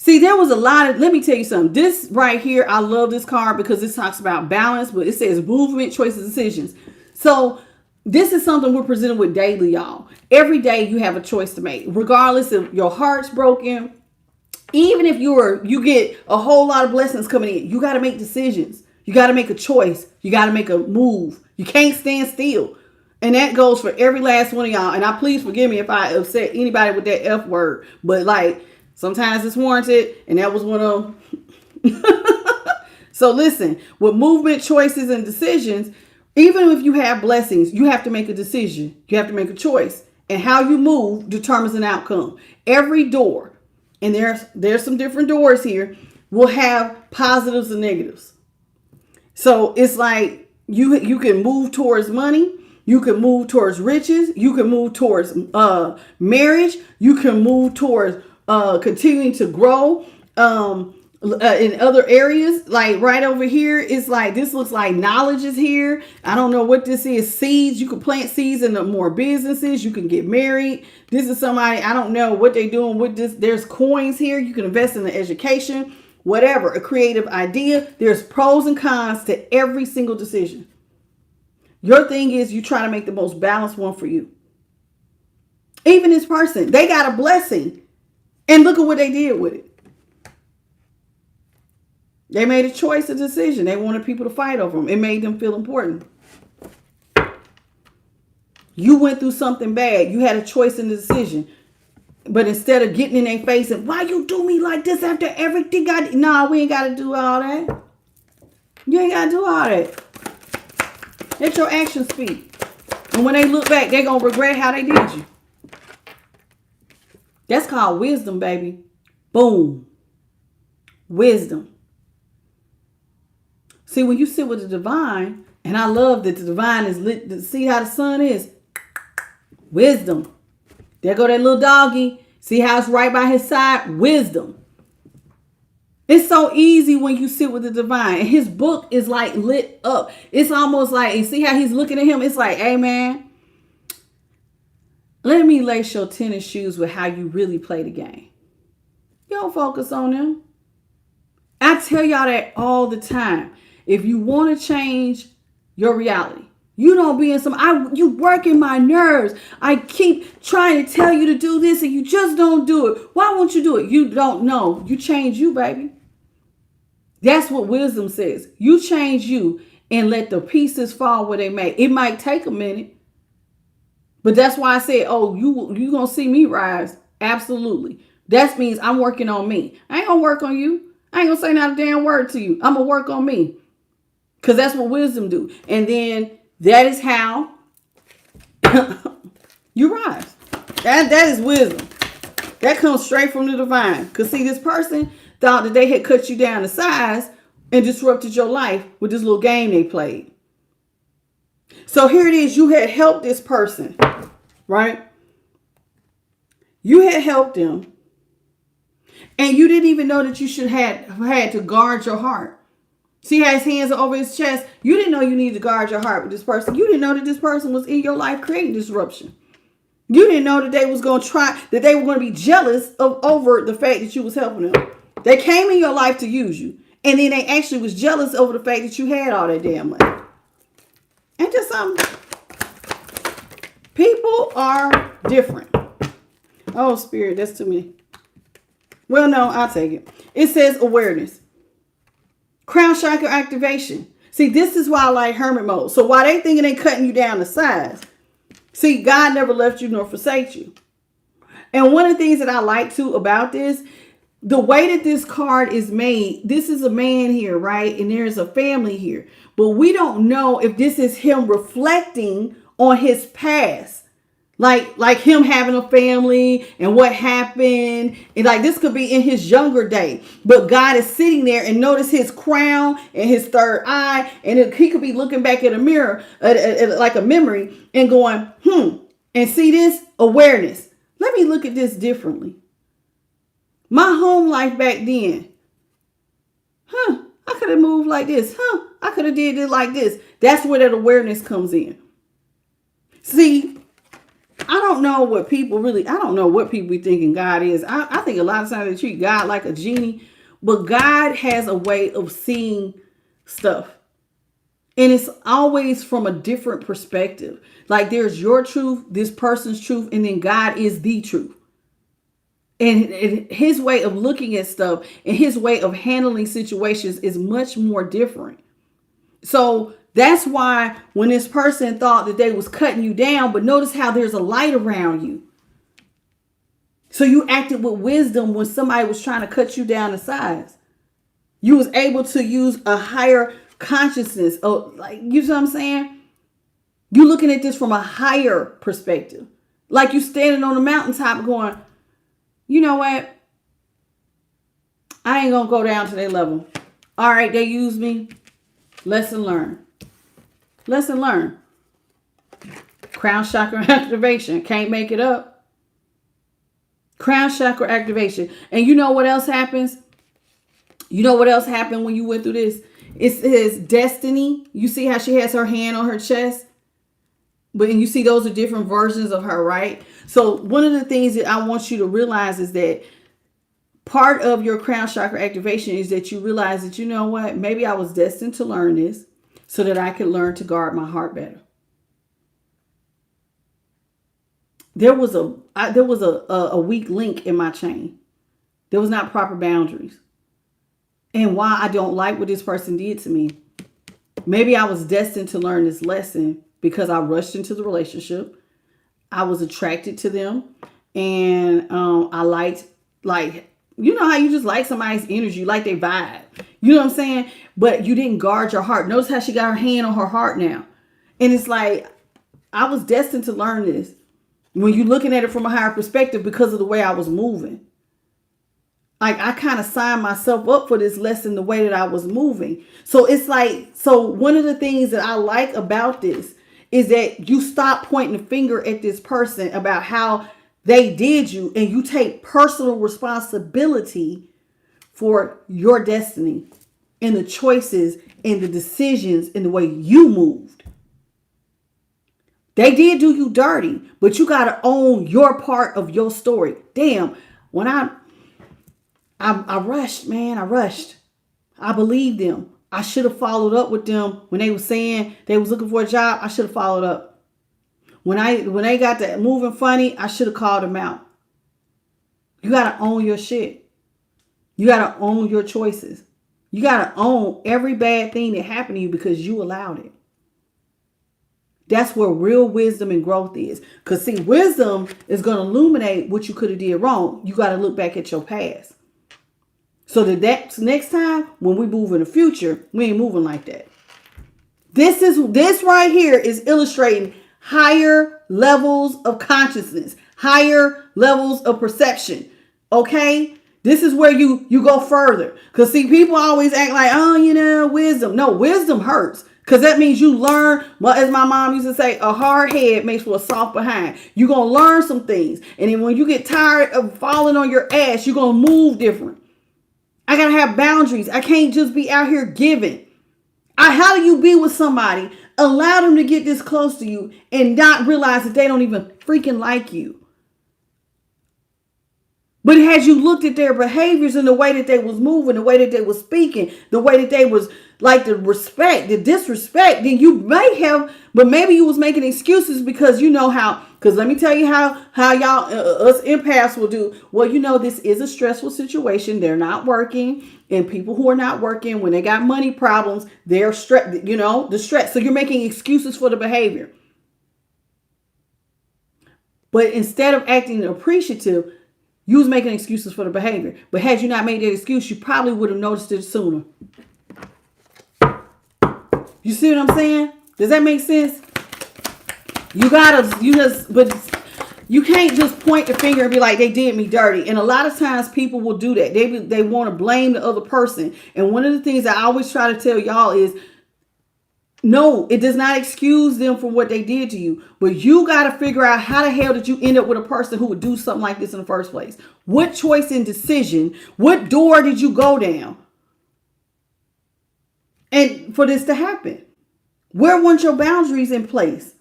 See, there was a lot of, let me tell you something. This right here, I love this card because this talks about balance, but it says movement, choices, decisions. So this is something we're presented with daily, y'all. Every day you have a choice to make, regardless if your heart's broken. Even if you get a whole lot of blessings coming in, you got to make decisions. You got to make a choice. You got to make a move. You can't stand still. And that goes for every last one of y'all. And please forgive me if I upset anybody with that F word, but like, sometimes it's warranted, and that was one of them. So listen, with movement, choices, and decisions, even if you have blessings, you have to make a decision. You have to make a choice. And how you move determines an outcome. Every door, and there's some different doors here, will have positives and negatives. So it's like you can move towards money. You can move towards riches. You can move towards marriage. You can move towards continuing to grow in other areas. Like right over here, it's like this looks like knowledge is here. I don't know what this is. Seeds. You can plant seeds in more businesses. You can get married. This is somebody, I don't know what they're doing with this. There's coins here. You can invest in the education, whatever, a creative idea. There's pros and cons to every single decision. Your thing is you try to make the most balanced one for you. Even this person, they got a blessing. And look at what they did with it. They made a choice, a decision. They wanted people to fight over them. It made them feel important. You went through something bad. You had a choice and a decision. But instead of getting in their face and, why you do me like this after everything I did? Nah, we ain't got to do all that. You ain't got to do all that. Let your actions speak. And when they look back, they're going to regret how they did you. That's called wisdom, baby. Boom. Wisdom. See, when you sit with the divine, and I love that the divine is lit. See how the sun is? Wisdom. There go that little doggy. See how it's right by his side? Wisdom. It's so easy when you sit with the divine. And his book is like lit up. It's almost like, you see how he's looking at him? It's like, hey, man. Let me lace your tennis shoes with how you really play the game. You don't focus on them. I tell y'all that all the time. If you want to change your reality, you don't be in you working my nerves. I keep trying to tell you to do this and you just don't do it. Why won't you do it? You don't know. You change you, baby. That's what wisdom says. You change you and let the pieces fall where they may. It might take a minute, but that's why I said, oh, you gonna see me rise. Absolutely. That means I'm working on me. I ain't gonna work on you. I ain't gonna say not a damn word to you. I'm gonna work on me. Because that's what wisdom do. And then that is how you rise. That is wisdom. That comes straight from the divine. Because see, this person thought that they had cut you down to size and disrupted your life with this little game they played. So here it is. You had helped this person, right? You had helped them. And you didn't even know that you should have had to guard your heart. See, he has hands over his chest. You didn't know you needed to guard your heart with this person. You didn't know that this person was in your life creating disruption. You didn't know that they was going to that they were going to be jealous over the fact that you was helping them. They came in your life to use you. And then they actually was jealous over the fact that you had all that damn money. And just something. People are different. Oh, Spirit, that's too many. Well, no, I'll take it. It says awareness. Crown chakra activation. See, this is why I like hermit mode. So while they thinking they cutting you down to size, see, God never left you nor forsake you. And one of the things that I like too about this, the way that this card is made, this is a man here, right? And there's a family here. But we don't know if this is him reflecting on his past. Like him having a family and what happened. And like this could be in his younger day. But God is sitting there and notice his crown and his third eye. And he could be looking back at a mirror, like a memory and going, and see this awareness. Let me look at this differently. My home life back then. I could have moved like this. I could have did it like this. That's where that awareness comes in. See, I don't know what people be thinking God is. I think a lot of times they treat God like a genie, but God has a way of seeing stuff. And it's always from a different perspective. Like there's your truth, this person's truth, and then God is the truth. And his way of looking at stuff and his way of handling situations is much more different. So that's why when this person thought that they was cutting you down, but notice how there's a light around you. So you acted with wisdom when somebody was trying to cut you down to size. You was able to use a higher consciousness. Oh, like, you know what I'm saying? You looking at this from a higher perspective. Like you standing on the mountaintop going, you know what? I ain't going to go down to their level. All right, they used me. Lesson learned. Lesson learned. Crown chakra activation. Can't make it up. Crown chakra activation. And you know what else happens? You know what else happened when you went through this? It says destiny. You see how she has her hand on her chest? But and you see those are different versions of her, right? So one of the things that I want you to realize is that part of your crown chakra activation is that you realize that, you know what? Maybe I was destined to learn this so that I could learn to guard my heart better. There was a weak link in my chain. There was not proper boundaries. And why I don't like what this person did to me. Maybe I was destined to learn this lesson because I rushed into the relationship. I was attracted to them. And I liked, you know how you just like somebody's energy, you like their vibe. You know what I'm saying? But you didn't guard your heart. Notice how she got her hand on her heart now. And it's like, I was destined to learn this. When you're looking at it from a higher perspective because of the way I was moving. Like I kind of signed myself up for this lesson the way that I was moving. So it's like, so one of the things that I like about this is that you stop pointing the finger at this person about how they did you and you take personal responsibility for your destiny and the choices and the decisions and the way you moved. They did do you dirty, but you got to own your part of your story. Damn, when I rushed, man. I rushed. I believed them. I should have followed up with them when they were saying they was looking for a job. I should have followed up. When they got that moving funny, I should have called them out. You got to own your shit. You got to own your choices. You got to own every bad thing that happened to you because you allowed it. That's where real wisdom and growth is. Because see, wisdom is going to illuminate what you could have did wrong. You got to look back at your past. So that next time when we move in the future, we ain't moving like that. This right here is illustrating higher levels of consciousness, higher levels of perception. Okay? This is where you go further. Because see, people always act like, wisdom. No, wisdom hurts. Because that means you learn, well, as my mom used to say, a hard head makes for a soft behind. You're going to learn some things. And then when you get tired of falling on your ass, you're going to move different. I got to have boundaries. I can't just be out here giving. How do you be with somebody, allow them to get this close to you and not realize that they don't even freaking like you? But had you looked at their behaviors and the way that they was moving, the way that they was speaking, the way that they was like the respect, the disrespect, then you may have, but maybe you was making excuses because you know how, because let me tell you how y'all, us empaths will do. Well, this is a stressful situation. They're not working, and people who are not working, when they got money problems, they're stressed, the stress. So you're making excuses for the behavior. But instead of acting appreciative, you was making excuses for the behavior. But had you not made that excuse, you probably would have noticed it sooner. You see what I'm saying? Does that make sense? But you can't just point the finger and be like, they did me dirty. And a lot of times people will do that. They want to blame the other person. And one of the things I always try to tell y'all is, no, it does not excuse them for what they did to you. But you got to figure out how the hell did you end up with a person who would do something like this in the first place? What choice and decision, what door did you go down? And for this to happen, where weren't your boundaries in place?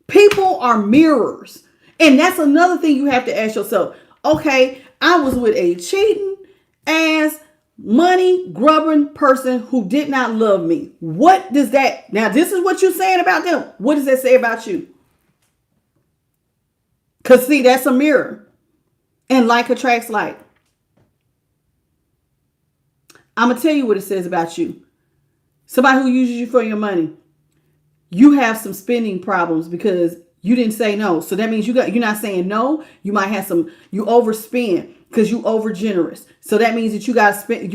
People are mirrors. And that's another thing you have to ask yourself. Okay, I was with a cheating ass, money grubbing person who did not love me. What does that, now this is what you're saying about them. What does that say about you? Because see, that's a mirror. And like attracts like. I'm going to tell you what it says about you. Somebody who uses you for your money. You have some spending problems because you didn't say no. So that means you're not saying no. You might have you overspend because you over generous. So that means that you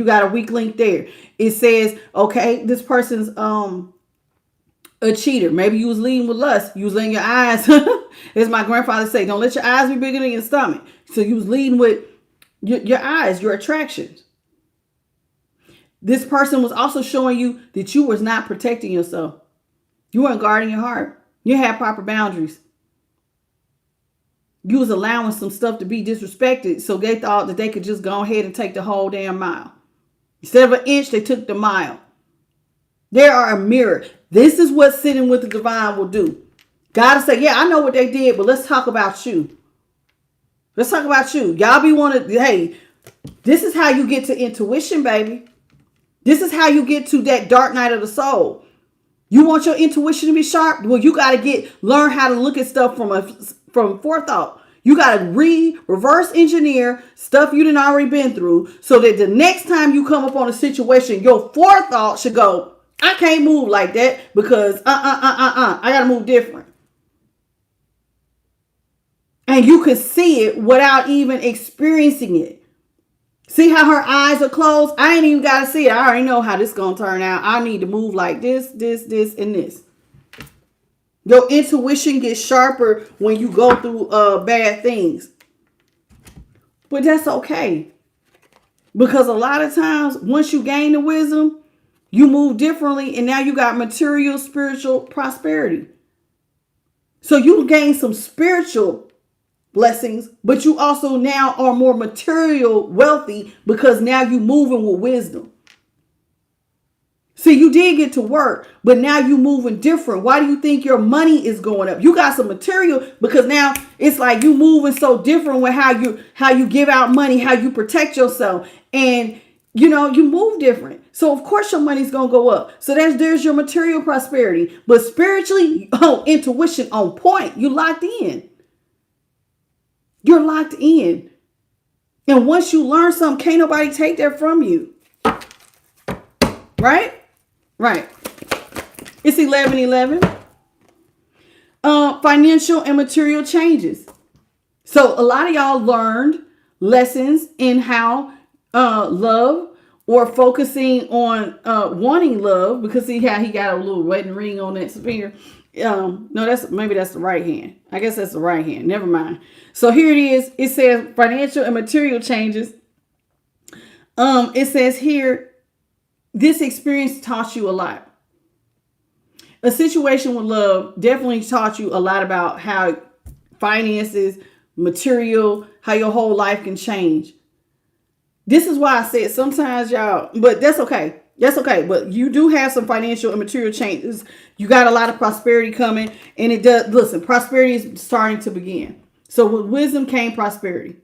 got a weak link there. It says, okay, this person's a cheater. Maybe you was leading with lust. You was letting your eyes, as my grandfather say, don't let your eyes be bigger than your stomach. So you was leading with your eyes, your attractions. This person was also showing you that you was not protecting yourself. You weren't guarding your heart. You had proper boundaries. You was allowing some stuff to be disrespected, so they thought that they could just go ahead and take the whole damn mile. Instead of an inch, they took the mile. They are a mirror. This is what sitting with the divine will do. God will say, yeah, I know what they did, but let's talk about you. Let's talk about you. Y'all be wanting, hey, this is how you get to intuition, baby. This is how you get to that dark night of the soul. You want your intuition to be sharp? Well, you got to learn how to look at stuff from forethought. You got to reverse engineer stuff you done already been through so that the next time you come up on a situation, your forethought should go, I can't move like that because I got to move different. And you can see it without even experiencing it. See how her eyes are closed? I ain't even got to see it. I already know how this going to turn out. I need to move like this, and this. Your intuition gets sharper when you go through bad things. But that's okay. Because a lot of times, once you gain the wisdom, you move differently, and now you got material, spiritual prosperity. So you gain some spiritual blessings, but you also now are more material wealthy because now you moving with wisdom. See, you did get to work, but now you moving different. Why do you think your money is going up? You got some material because now it's like you moving so different with how you give out money, how you protect yourself. And You move different. So of course your money's gonna go up. So there's your material prosperity. But spiritually, intuition on point. You locked in. You're locked in. And once you learn something, can't nobody take that from you. Right? Right. It's 11:11. Financial and material changes. So a lot of y'all learned lessons in how love, or focusing on wanting love, because see how he got a little wedding ring on that finger. No, that's the right hand. I guess that's the right hand. Never mind. So here it is. It says financial and material changes. It says here, this experience taught you a lot. A situation with love definitely taught you a lot about how finances, material, how your whole life can change. This is why I said sometimes y'all, but that's okay. That's okay. But you do have some financial and material changes. You got a lot of prosperity coming, and it does. Listen, prosperity is starting to begin. So with wisdom came prosperity.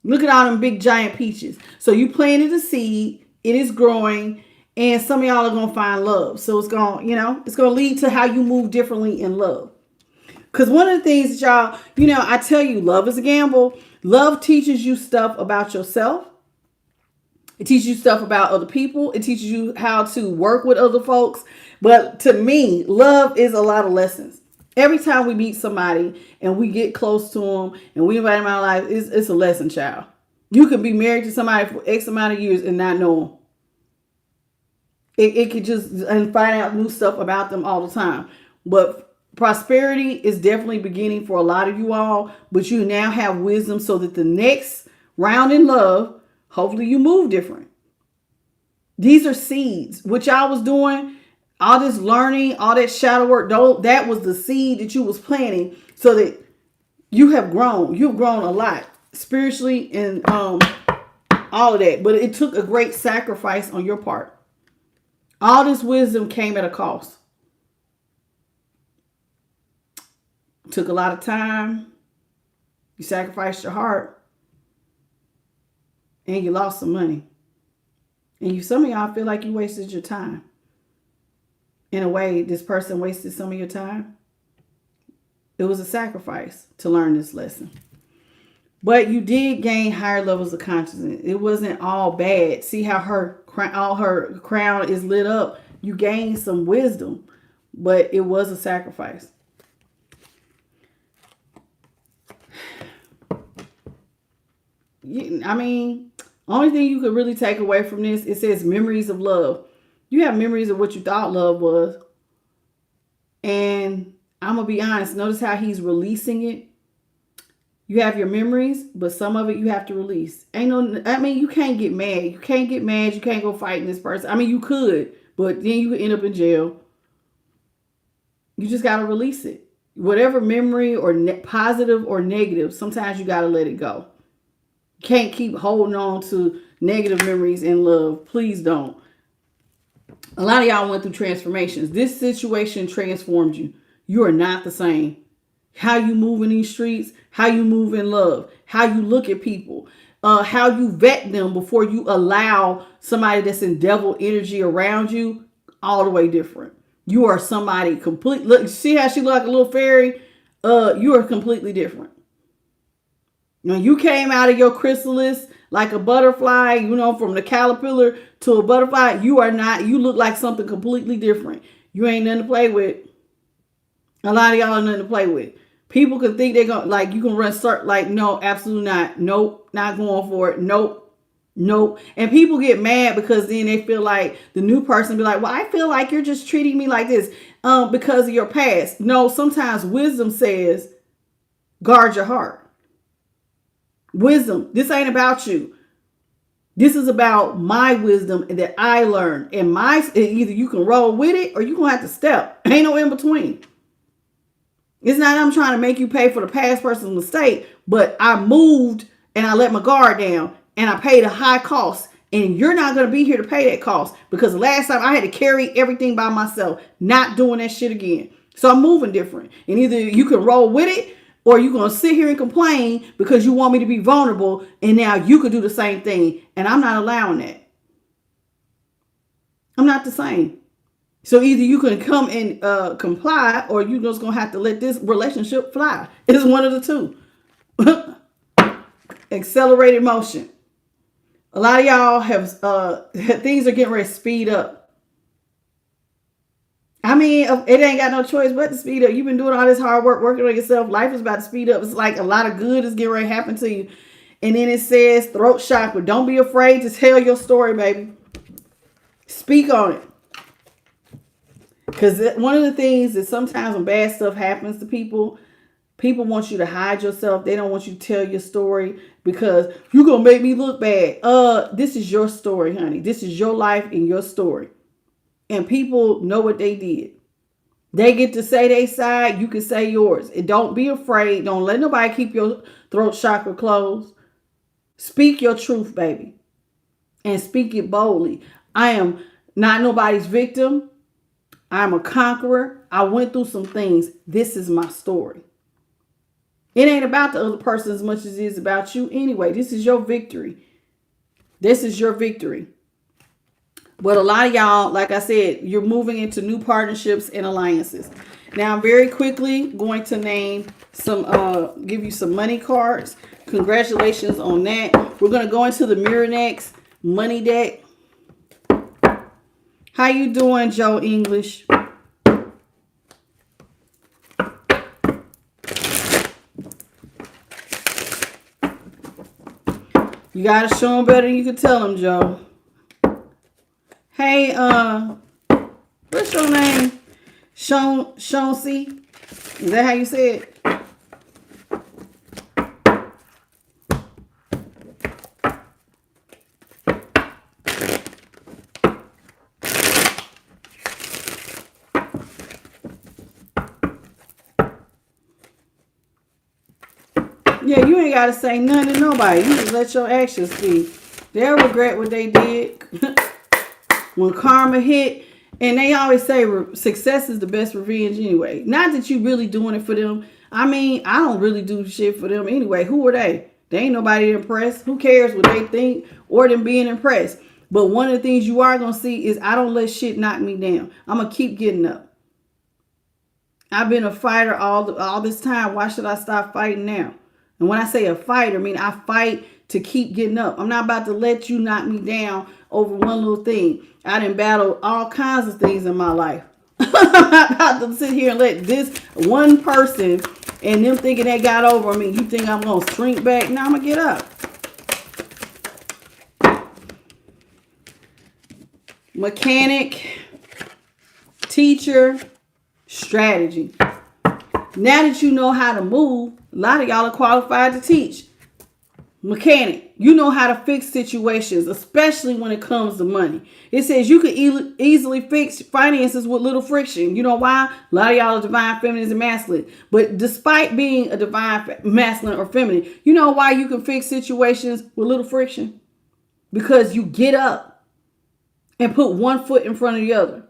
Look at all them big giant peaches. So you planted a seed. It is growing, and some of y'all are gonna find love. So it's gonna, it's gonna lead to how you move differently in love. Because one of the things that y'all, I tell you, love is a gamble. Love teaches you stuff about yourself. It teaches you stuff about other people. It teaches you how to work with other folks. But to me, love is a lot of lessons. Every time we meet somebody and we get close to them and we invite them out of life, it's a lesson, child. You could be married to somebody for X amount of years and not know them. It could just, and find out new stuff about them all the time. But prosperity is definitely beginning for a lot of you all. But you now have wisdom so that the next round in love, hopefully you move different. These are seeds. What y'all was doing, all this learning, all that shadow work, that was the seed that you was planting so that you have grown. You've grown a lot spiritually and all of that. But it took a great sacrifice on your part. All this wisdom came at a cost. It took a lot of time. You sacrificed your heart. And you lost some money. And some of y'all feel like you wasted your time. In a way, this person wasted some of your time. It was a sacrifice to learn this lesson. But you did gain higher levels of consciousness. It wasn't all bad. See how all her crown is lit up. You gained some wisdom, but it was a sacrifice. Only thing you could really take away from this, it says memories of love. You have memories of what you thought love was. And I'm going to be honest. Notice how he's releasing it. You have your memories, but some of it you have to release. You can't get mad. You can't get mad. You can't go fighting this person. You could, but then you could end up in jail. You just got to release it. Whatever memory or positive or negative, sometimes you got to let it go. You can't keep holding on to negative memories in love. Please don't. A lot of y'all went through transformations. This situation transformed you. You are not the same. How you move in these streets, how you move in love, how you look at people, how you vet them before you allow somebody that's in devil energy around you, all the way different. You are somebody complete. Look, see how she look like a little fairy? You are completely different. When you came out of your chrysalis like a butterfly, from the caterpillar to a butterfly, you are not. You look like something completely different. You ain't nothing to play with. A lot of y'all are nothing to play with. People can think they're going you can run no, absolutely not. Nope, not going for it. Nope. And people get mad because then they feel like the new person be like, well, I feel like you're just treating me like this because of your past. No, sometimes wisdom says, guard your heart. Wisdom, this ain't about you. This is about my wisdom that I learned. And either you can roll with it or you're going to have to step. Ain't no in between. It's not I'm trying to make you pay for the past person's mistake, but I moved and I let my guard down and I paid a high cost. And you're not going to be here to pay that cost because the last time I had to carry everything by myself, not doing that shit again. So I'm moving different. And either you can roll with it Or are you going to sit here and complain because you want me to be vulnerable and now you could do the same thing? And I'm not allowing that. I'm not the same. So either you can come and comply, or you're just going to have to let this relationship fly. It's one of the two. Accelerated motion. A lot of y'all have, things are getting ready to speed up. I mean, it ain't got no choice but to speed up. You've been doing all this hard work, working on yourself. Life is about to speed up. It's like a lot of good is getting ready to happen to you. And then it says throat chakra. Don't be afraid to tell your story, baby. Speak on it. Because one of the things is sometimes when bad stuff happens to people want you to hide yourself. They don't want you to tell your story because you're going to make me look bad. This is your story, honey. This is your life and your story. And people know what they did. They get to say their side. You can say yours. And don't be afraid. Don't let nobody keep your throat chakra closed. Speak your truth, baby. And speak it boldly. I am not nobody's victim. I'm a conqueror. I went through some things. This is my story. It ain't about the other person as much as it is about you anyway. This is your victory. This is your victory. But a lot of y'all, like I said, you're moving into new partnerships and alliances. Now, I'm very quickly going to name some, give you some money cards. Congratulations on that. We're going to go into the mirror next. Money deck. How you doing, Joe English? You got to show them better than you can tell them, Joe. Hey, what's your name? Shonsi? Is that how you say it? Yeah, you ain't got to say nothing to nobody. You just let your actions speak. They'll regret what they did. When karma hit, and they always say success is the best revenge anyway. Not that you really doing it for them. I mean, I don't really do shit for them anyway. Who are they? They ain't nobody to impress. Who cares what they think or them being impressed? But one of the things you are going to see is I don't let shit knock me down. I'm going to keep getting up. I've been a fighter all this time. Why should I stop fighting now? And when I say a fighter, I mean I fight to keep getting up. I'm not about to let you knock me down over one little thing. I done battled all kinds of things in my life. I'm not about to sit here and let this one person and them thinking they got over me. You think I'm going to shrink back? No, I'm going to get up. Mechanic, teacher, strategy. Now that you know how to move, a lot of y'all are qualified to teach. Mechanic, you know how to fix situations, especially when it comes to money. It says you can easily fix finances with little friction. You know why? A lot of y'all are divine feminines and masculine. But despite being a divine masculine or feminine, you know why you can fix situations with little friction? Because you get up and put one foot in front of the other.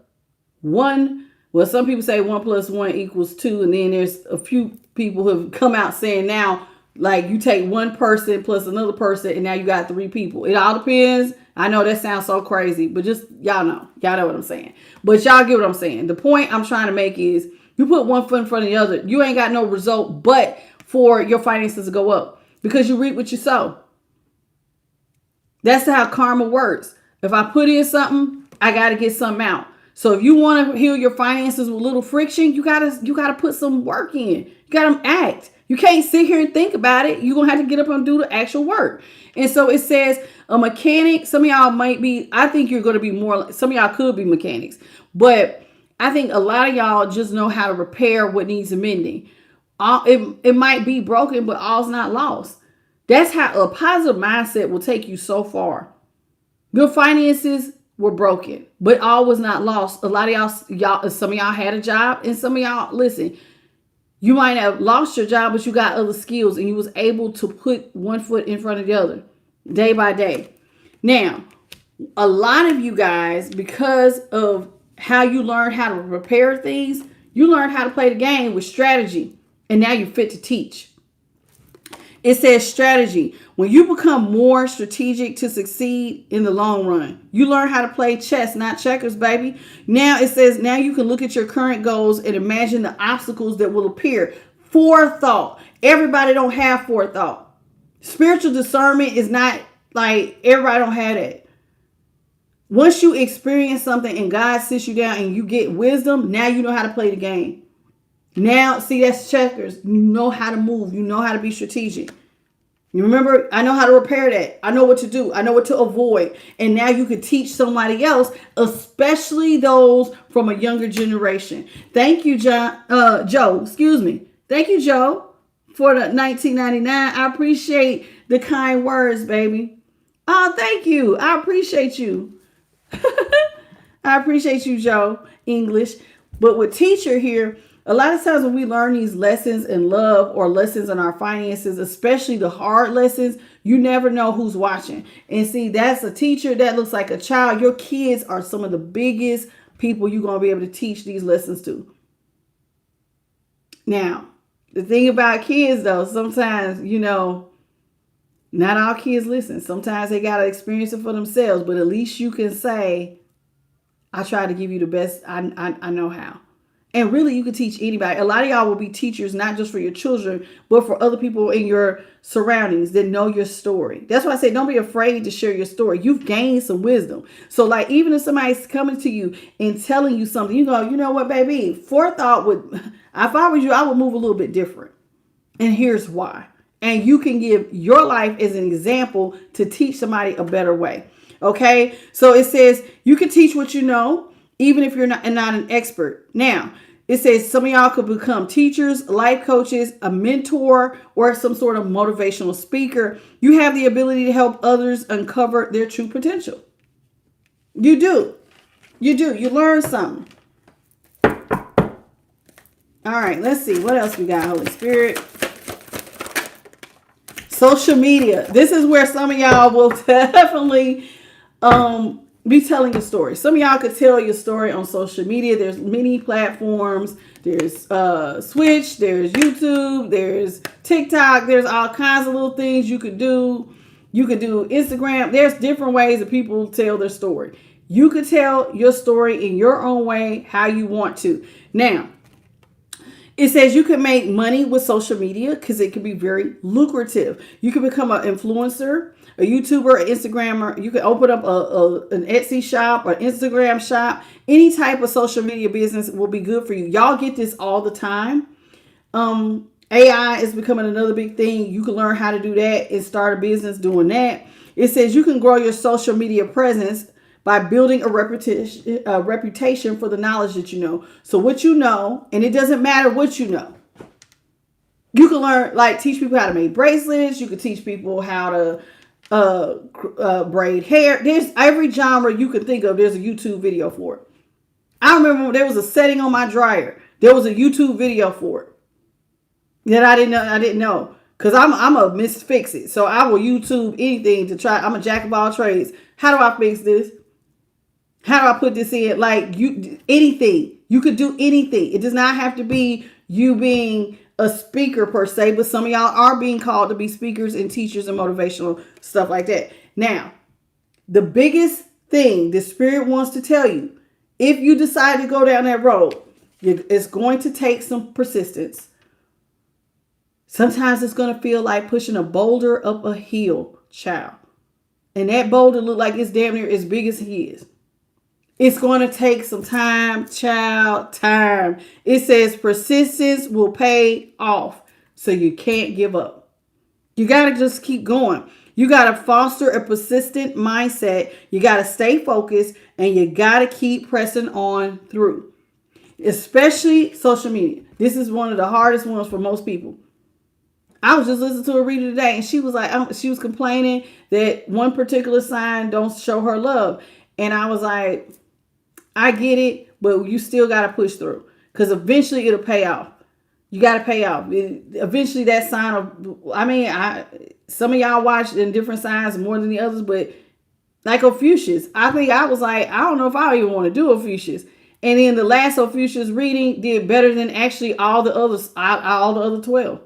Well, some people say 1 + 1 = 2. And then there's a few people who have come out saying now, like you take one person plus another person and now you got 3 people. It all depends. I know that sounds so crazy, but just y'all know what I'm saying. But y'all get what I'm saying. The point I'm trying to make is you put one foot in front of the other. You ain't got no result but for your finances to go up because you reap what you sow. That's how karma works. If I put in something, I got to get something out. So if you want to heal your finances with little friction, you gotta put some work in. You gotta act. You can't sit here and think about it. You're gonna have to get up and do the actual work. And so it says a mechanic. Some of y'all might be. I think you're gonna be more. Some of y'all could be mechanics, but I think a lot of y'all just know how to repair what needs amending. It might be broken, but all's not lost. That's how a positive mindset will take you so far. Your finances were broken, but all was not lost. A lot of y'all, some of y'all had a job, and some of y'all, listen, you might have lost your job, but you got other skills, and you was able to put one foot in front of the other, day by day. Now, a lot of you guys, because of how you learned how to repair things, you learned how to play the game with strategy, and now you're fit to teach. It says strategy. When you become more strategic to succeed in the long run, you learn how to play chess, not checkers, baby. Now it says now you can look at your current goals and imagine the obstacles that will appear. Forethought. Everybody don't have forethought. Spiritual discernment is not like everybody don't have that. Once you experience something and God sits you down and you get wisdom, now you know how to play the game. Now, see, that's checkers. You know how to move. You know how to be strategic. You remember, I know how to repair that. I know what to do. I know what to avoid. And now you can teach somebody else, especially those from a younger generation. Thank you, Joe. Excuse me. Thank you, Joe, for the 1999. I appreciate the kind words, baby. Oh, thank you. I appreciate you. I appreciate you, Joe, English. But with teacher here, a lot of times when we learn these lessons in love or lessons in our finances, especially the hard lessons, you never know who's watching. And see, that's a teacher that looks like a child. Your kids are some of the biggest people you're going to be able to teach these lessons to. Now, the thing about kids, though, sometimes, not all kids listen. Sometimes they got to experience it for themselves. But at least you can say, I try to give you the best I know how. And really, you can teach anybody. A lot of y'all will be teachers, not just for your children, but for other people in your surroundings that know your story. That's why I say don't be afraid to share your story. You've gained some wisdom. So like, even if somebody's coming to you and telling you something, you go, you know what, baby, forethought would, if I was you, I would move a little bit different. And here's why. And you can give your life as an example to teach somebody a better way. Okay. So it says you can teach what you know, even if you're not an expert. Now, it says some of y'all could become teachers, life coaches, a mentor, or some sort of motivational speaker. You have the ability to help others uncover their true potential. You do. You do. You learn something. All right, let's see. What else we got, Holy Spirit? Social media. This is where some of y'all will definitely be telling your story. Some of y'all could tell your story on social media. There's many platforms. There's Switch. There's YouTube. There's TikTok. There's all kinds of little things you could do. You could do Instagram. There's different ways that people tell their story. You could tell your story in your own way, how you want to. Now, it says you can make money with social media because it can be very lucrative. You can become an influencer, a YouTuber, an Instagrammer. You can open up an Etsy shop or Instagram shop. Any type of social media business will be good for you. Y'all get this all the time. AI is becoming another big thing. You can learn how to do that and start a business doing that. It says you can grow your social media presence by building a reputation for the knowledge that you know. So what you know, and it doesn't matter what you know. You can learn, like teach people how to make bracelets. You can teach people how to braid hair. There's every genre you can think of. There's a YouTube video for it. I remember when there was a setting on my dryer. There was a YouTube video for it that I didn't know. Because I'm a misfix it. So I will YouTube anything to try. I'm a jack of all trades. How do I fix this? How do I put this in? Like anything. You could do anything. It does not have to be you being a speaker per se, but some of y'all are being called to be speakers and teachers and motivational stuff like that. Now, the biggest thing the Spirit wants to tell you, if you decide to go down that road, it's going to take some persistence. Sometimes it's going to feel like pushing a boulder up a hill, child. And that boulder look like it's damn near as big as he is. It's going to take some time, child, time. It says persistence will pay off. So you can't give up. You got to just keep going. You got to foster a persistent mindset. You got to stay focused and you got to keep pressing on through. Especially social media. This is one of the hardest ones for most people. I was just listening to a reader today and she was like, she was complaining that one particular sign don't show her love. And I was like, I get it, but you still got to push through because eventually it'll pay off. You got to pay off. Eventually that sign of, some of y'all watch in different signs more than the others, but like Ophiuchus, I think I was like, I don't know if I even want to do Ophiuchus. And then the last Ophiuchus reading did better than actually all the other 12.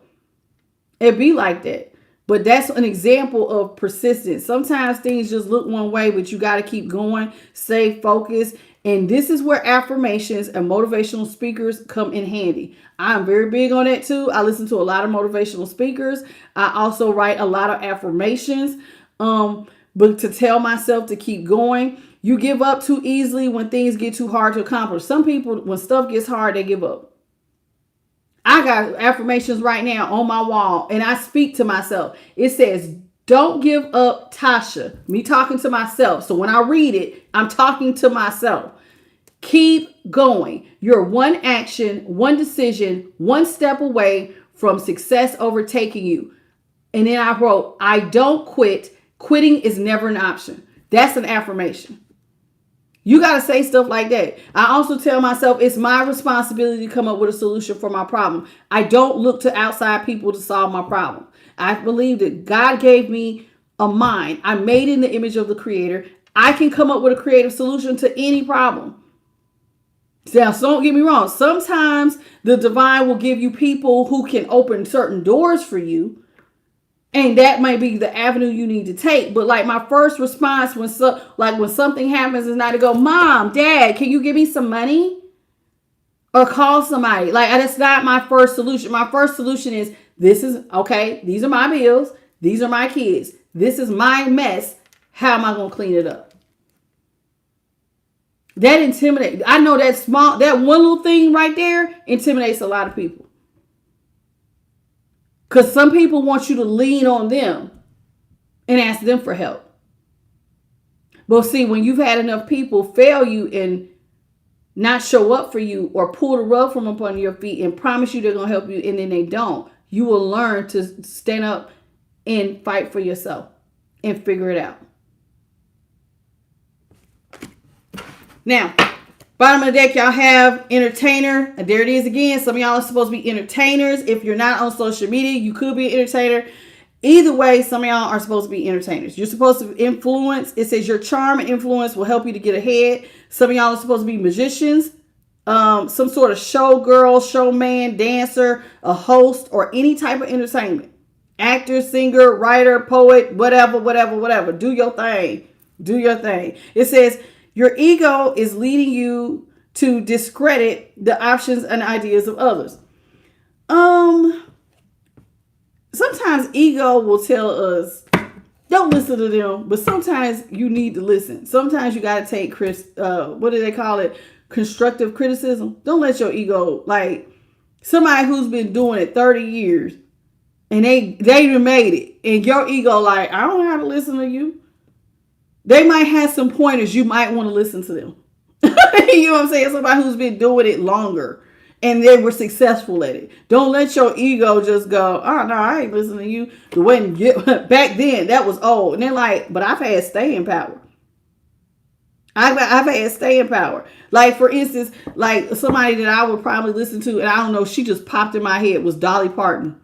It'd be like that. But that's an example of persistence. Sometimes things just look one way, but you got to keep going, stay focused. And this is where affirmations and motivational speakers come in handy. I'm very big on that too. I listen to a lot of motivational speakers. I also write a lot of affirmations, but to tell myself to keep going. You give up too easily when things get too hard to accomplish. Some people, when stuff gets hard, they give up. I got affirmations right now on my wall, and I speak to myself. It says, don't give up, Tasha. Me talking to myself. So when I read it, I'm talking to myself. Keep going. You're one action, one decision, one step away from success overtaking you. And then I wrote, I don't quit. Quitting is never an option. That's an affirmation. You got to say stuff like that. I also tell myself it's my responsibility to come up with a solution for my problem. I don't look to outside people to solve my problem. I believe that God gave me a mind. I'm made in the image of the Creator. I can come up with a creative solution to any problem. Now, so don't get me wrong. Sometimes the divine will give you people who can open certain doors for you. And that might be the avenue you need to take. But like my first response when something happens is not to go, Mom, Dad, can you give me some money? Or call somebody. Like, that's not my first solution. My first solution is, this is, okay, these are my bills. These are my kids. This is my mess. How am I going to clean it up? That intimidates. I know that one little thing right there intimidates a lot of people. Because some people want you to lean on them and ask them for help. But see, when you've had enough people fail you and not show up for you or pull the rug from upon your feet and promise you they're going to help you and then they don't, you will learn to stand up and fight for yourself and figure it out. Now, bottom of the deck, y'all have entertainer. And there it is again. Some of y'all are supposed to be entertainers. If you're not on social media, you could be an entertainer. Either way, some of y'all are supposed to be entertainers. You're supposed to influence. It says your charm and influence will help you to get ahead. Some of y'all are supposed to be magicians, some sort of showgirl, showman, dancer, a host, or any type of entertainment. Actor, singer, writer, poet, whatever. Do your thing. Do your thing. It says your ego is leading you to discredit the options and ideas of others. Sometimes ego will tell us, don't listen to them, but sometimes you need to listen. Sometimes you got to take, what do they call it? Constructive criticism. Don't let your ego, like somebody who's been doing it 30 years and they even made it. And your ego like, I don't know how to listen to you. They might have some pointers. You might want to listen to them. You know what I'm saying? Somebody who's been doing it longer and they were successful at it. Don't let your ego just go, oh, no, I ain't listening to you. Back then, that was old. And they're like, but I've had staying power. I've had staying power. Like, for instance, like somebody that I would probably listen to, and I don't know, she just popped in my head, was Dolly Parton.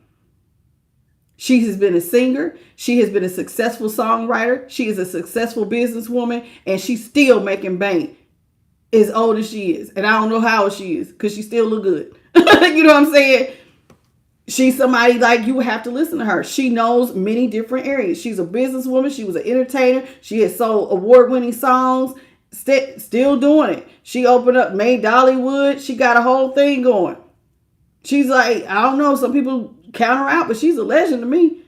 She has been a singer. She has been a successful songwriter. She is a successful businesswoman, and she's still making bank as old as she is. And I don't know how old she is because she still look good. You know what I'm saying? She's somebody like you would have to listen to her. She knows many different areas. She's a businesswoman. She was an entertainer. She has sold award-winning songs. Still doing it. She opened up, made Dollywood. She got a whole thing going. She's like, I don't know. Some people count her out, but she's a legend to me.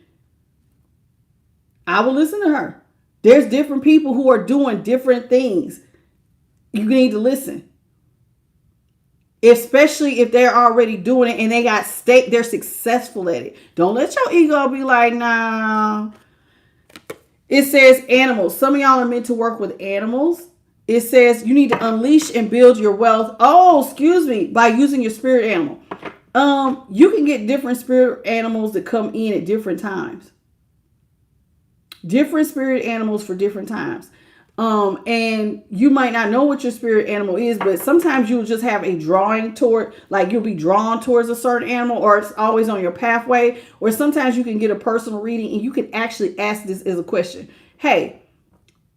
I will listen to her. There's different people who are doing different things. You need to listen. Especially if they're already doing it and they're successful at it. Don't let your ego be like, nah. It says animals. Some of y'all are meant to work with animals. It says you need to unleash and build your wealth. By using your spirit animal. You can get different spirit animals that come in at different times. Different spirit animals for different times. And you might not know what your spirit animal is, but sometimes you'll just have a drawing toward, like you'll be drawn towards a certain animal, or it's always on your pathway. Or sometimes you can get a personal reading and you can actually ask this as a question. Hey,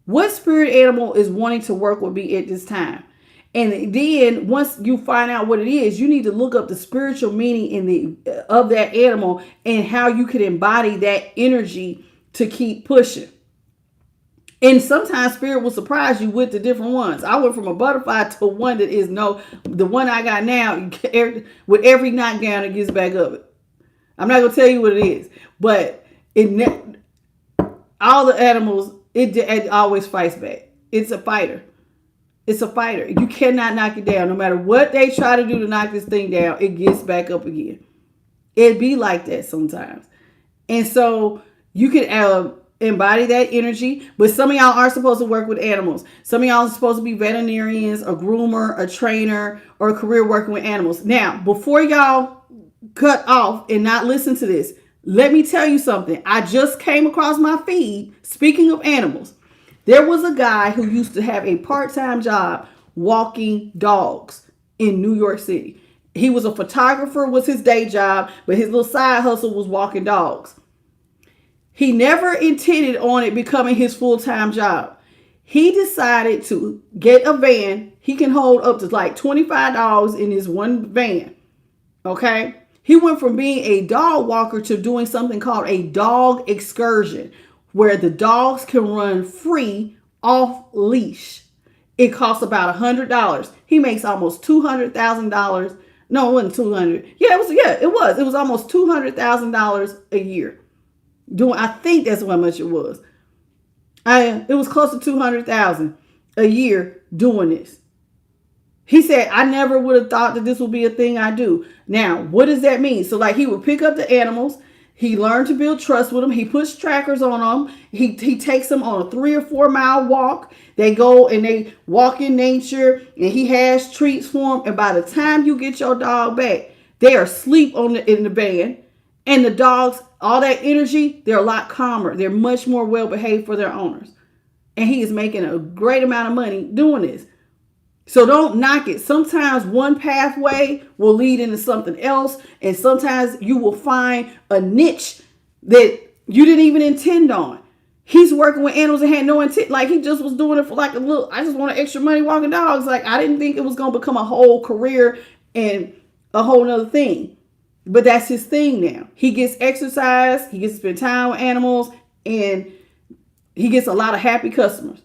what spirit animal is wanting to work with me at this time? And then once you find out what it is, you need to look up the spiritual meaning of that animal and how you could embody that energy to keep pushing. And sometimes spirit will surprise you with the different ones. I went from a butterfly to one that is the one I got now. With every knockdown, it gets back up. I'm not gonna tell you what it is, but all the animals, it always fights back. It's a fighter. It's a fighter. You cannot knock it down. No matter what they try to do to knock this thing down, it gets back up again. It be like that sometimes. And so you can embody that energy. But some of y'all are supposed to work with animals. Some of y'all are supposed to be veterinarians, a groomer, a trainer, or a career working with animals. Now, before y'all cut off and not listen to this, let me tell you something. I just came across my feed, speaking of animals. There was a guy who used to have a part-time job walking dogs in New York City. He was a photographer, was his day job, but his little side hustle was walking dogs. He never intended on it becoming his full-time job. He decided to get a van. He can hold up to like 25 dogs in his one van. Okay? He went from being a dog walker to doing something called a dog excursion, where the dogs can run free off leash. It costs about $100. He makes almost $200,000. No, it wasn't 200. Yeah, it was. It was almost $200,000 a year. I think that's how much it was. It was close to $200,000 a year doing this. He said, I never would have thought that this would be a thing I do. Now, what does that mean? So like he would pick up the animals. He learned to build trust with them. He puts trackers on them. He takes them on a 3 or 4 mile walk. They go and they walk in nature, and he has treats for them. And by the time you get your dog back, they are asleep in the van. And the dogs, all that energy, they're a lot calmer. They're much more well behaved for their owners. And he is making a great amount of money doing this. So don't knock it. Sometimes one pathway will lead into something else. And sometimes you will find a niche that you didn't even intend on. He's working with animals and had no intent. Like he just was doing it for like I just wanted extra money walking dogs. Like I didn't think it was going to become a whole career and a whole nother thing. But that's his thing now. He gets exercise. He gets to spend time with animals. And he gets a lot of happy customers.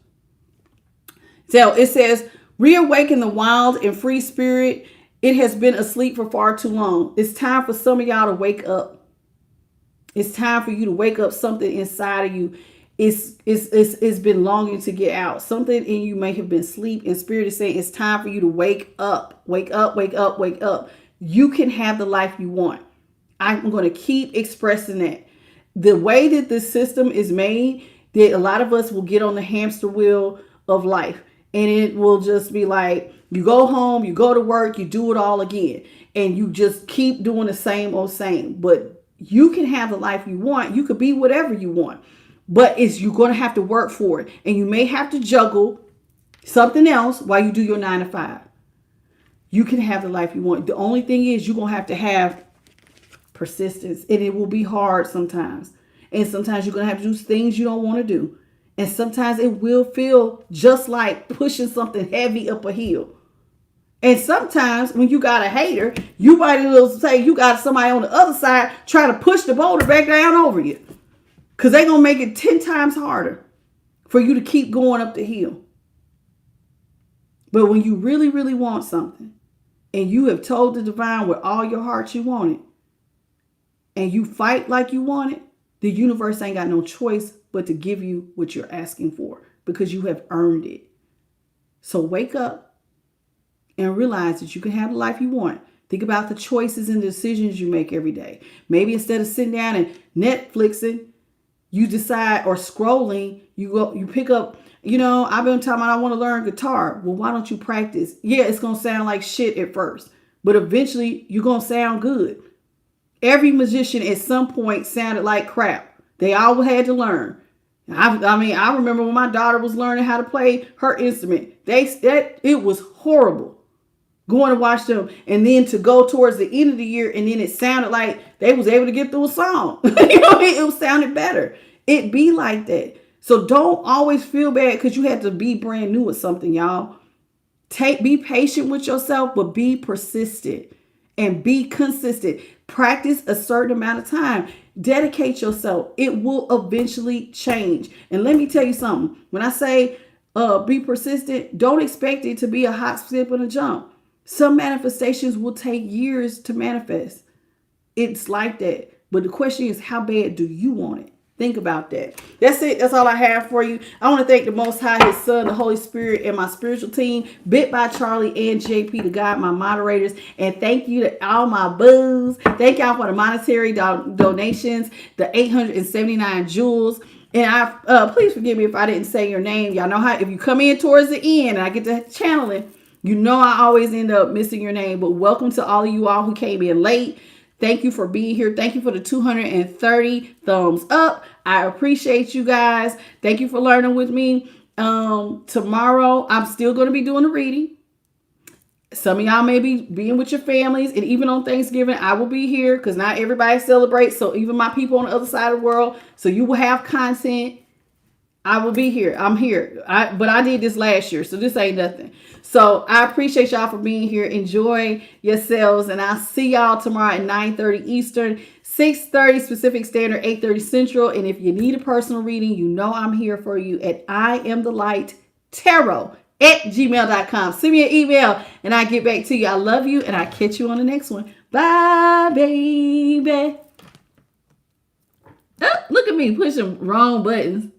So it says, reawaken the wild and free spirit. It has been asleep for far too long. It's time for some of y'all to wake up. It's time for you to wake up. Something inside of you it's been longing to get out. Something in you may have been asleep, and spirit is saying it's time for you to wake up. Wake up, wake up, wake up. You can have the life you want. I'm going to keep expressing that. The way that this system is made, that a lot of us will get on the hamster wheel of life. And it will just be like, you go home, you go to work, you do it all again. And you just keep doing the same old same. But you can have the life you want. You could be whatever you want. But you're going to have to work for it. And you may have to juggle something else while you do your 9 to 5. You can have the life you want. The only thing is you're going to have persistence. And it will be hard sometimes. And sometimes you're going to have to do things you don't want to do. And sometimes it will feel just like pushing something heavy up a hill. And sometimes when you got a hater, you might as well say you got somebody on the other side trying to push the boulder back down over you. Because they're going to make it 10 times harder for you to keep going up the hill. But when you really, really want something, and you have told the divine with all your heart you want it, and you fight like you want it, the universe ain't got no choice but to give you what you're asking for, because you have earned it. So wake up and realize that you can have the life you want. Think about the choices and decisions you make every day. Maybe instead of sitting down and Netflixing, you decide, or scrolling, you pick up, I've been talking about I want to learn guitar. Well, why don't you practice? Yeah, it's going to sound like shit at first, but eventually you're going to sound good. Every musician at some point sounded like crap. They all had to learn. I remember when my daughter was learning how to play her instrument. It was horrible going to watch them, and then to go towards the end of the year, and then it sounded like they was able to get through a song. It sounded better. It be like that. So don't always feel bad because you had to be brand new at something, y'all. Be patient with yourself, but be persistent and be consistent. Practice a certain amount of time. Dedicate yourself. It will eventually change. And let me tell you something. When I say be persistent, don't expect it to be a hop, skip, and a jump. Some manifestations will take years to manifest. It's like that. But the question is, how bad do you want it? Think about that. That's it. That's all I have for you. I want to thank the Most High, His Son, the Holy Spirit, and my spiritual team, Bit by Charlie and JP, to guide my moderators. And thank you to all my boos. Thank y'all for the monetary donations, the 879 jewels. And please forgive me if I didn't say your name. Y'all know how, if you come in towards the end and I get to channeling, you know I always end up missing your name. But welcome to all of you all who came in late. Thank you for being here. Thank you for the 230 thumbs up. I appreciate you guys. Thank you for learning with me. Tomorrow, I'm still going to be doing the reading. Some of y'all may be being with your families. And even on Thanksgiving, I will be here because not everybody celebrates. So even my people on the other side of the world. So you will have content. I will be here. I'm here. But I did this last year, so this ain't nothing. So I appreciate y'all for being here. Enjoy yourselves, and I'll see y'all tomorrow at 9:30 Eastern, 6:30 Pacific Standard, 8:30 Central. And if you need a personal reading, you know I'm here for you at tDimYourLight@gmail.com. Send me an email, and I get back to you. I love you, and I'll catch you on the next one. Bye, baby. Oh, look at me pushing wrong buttons.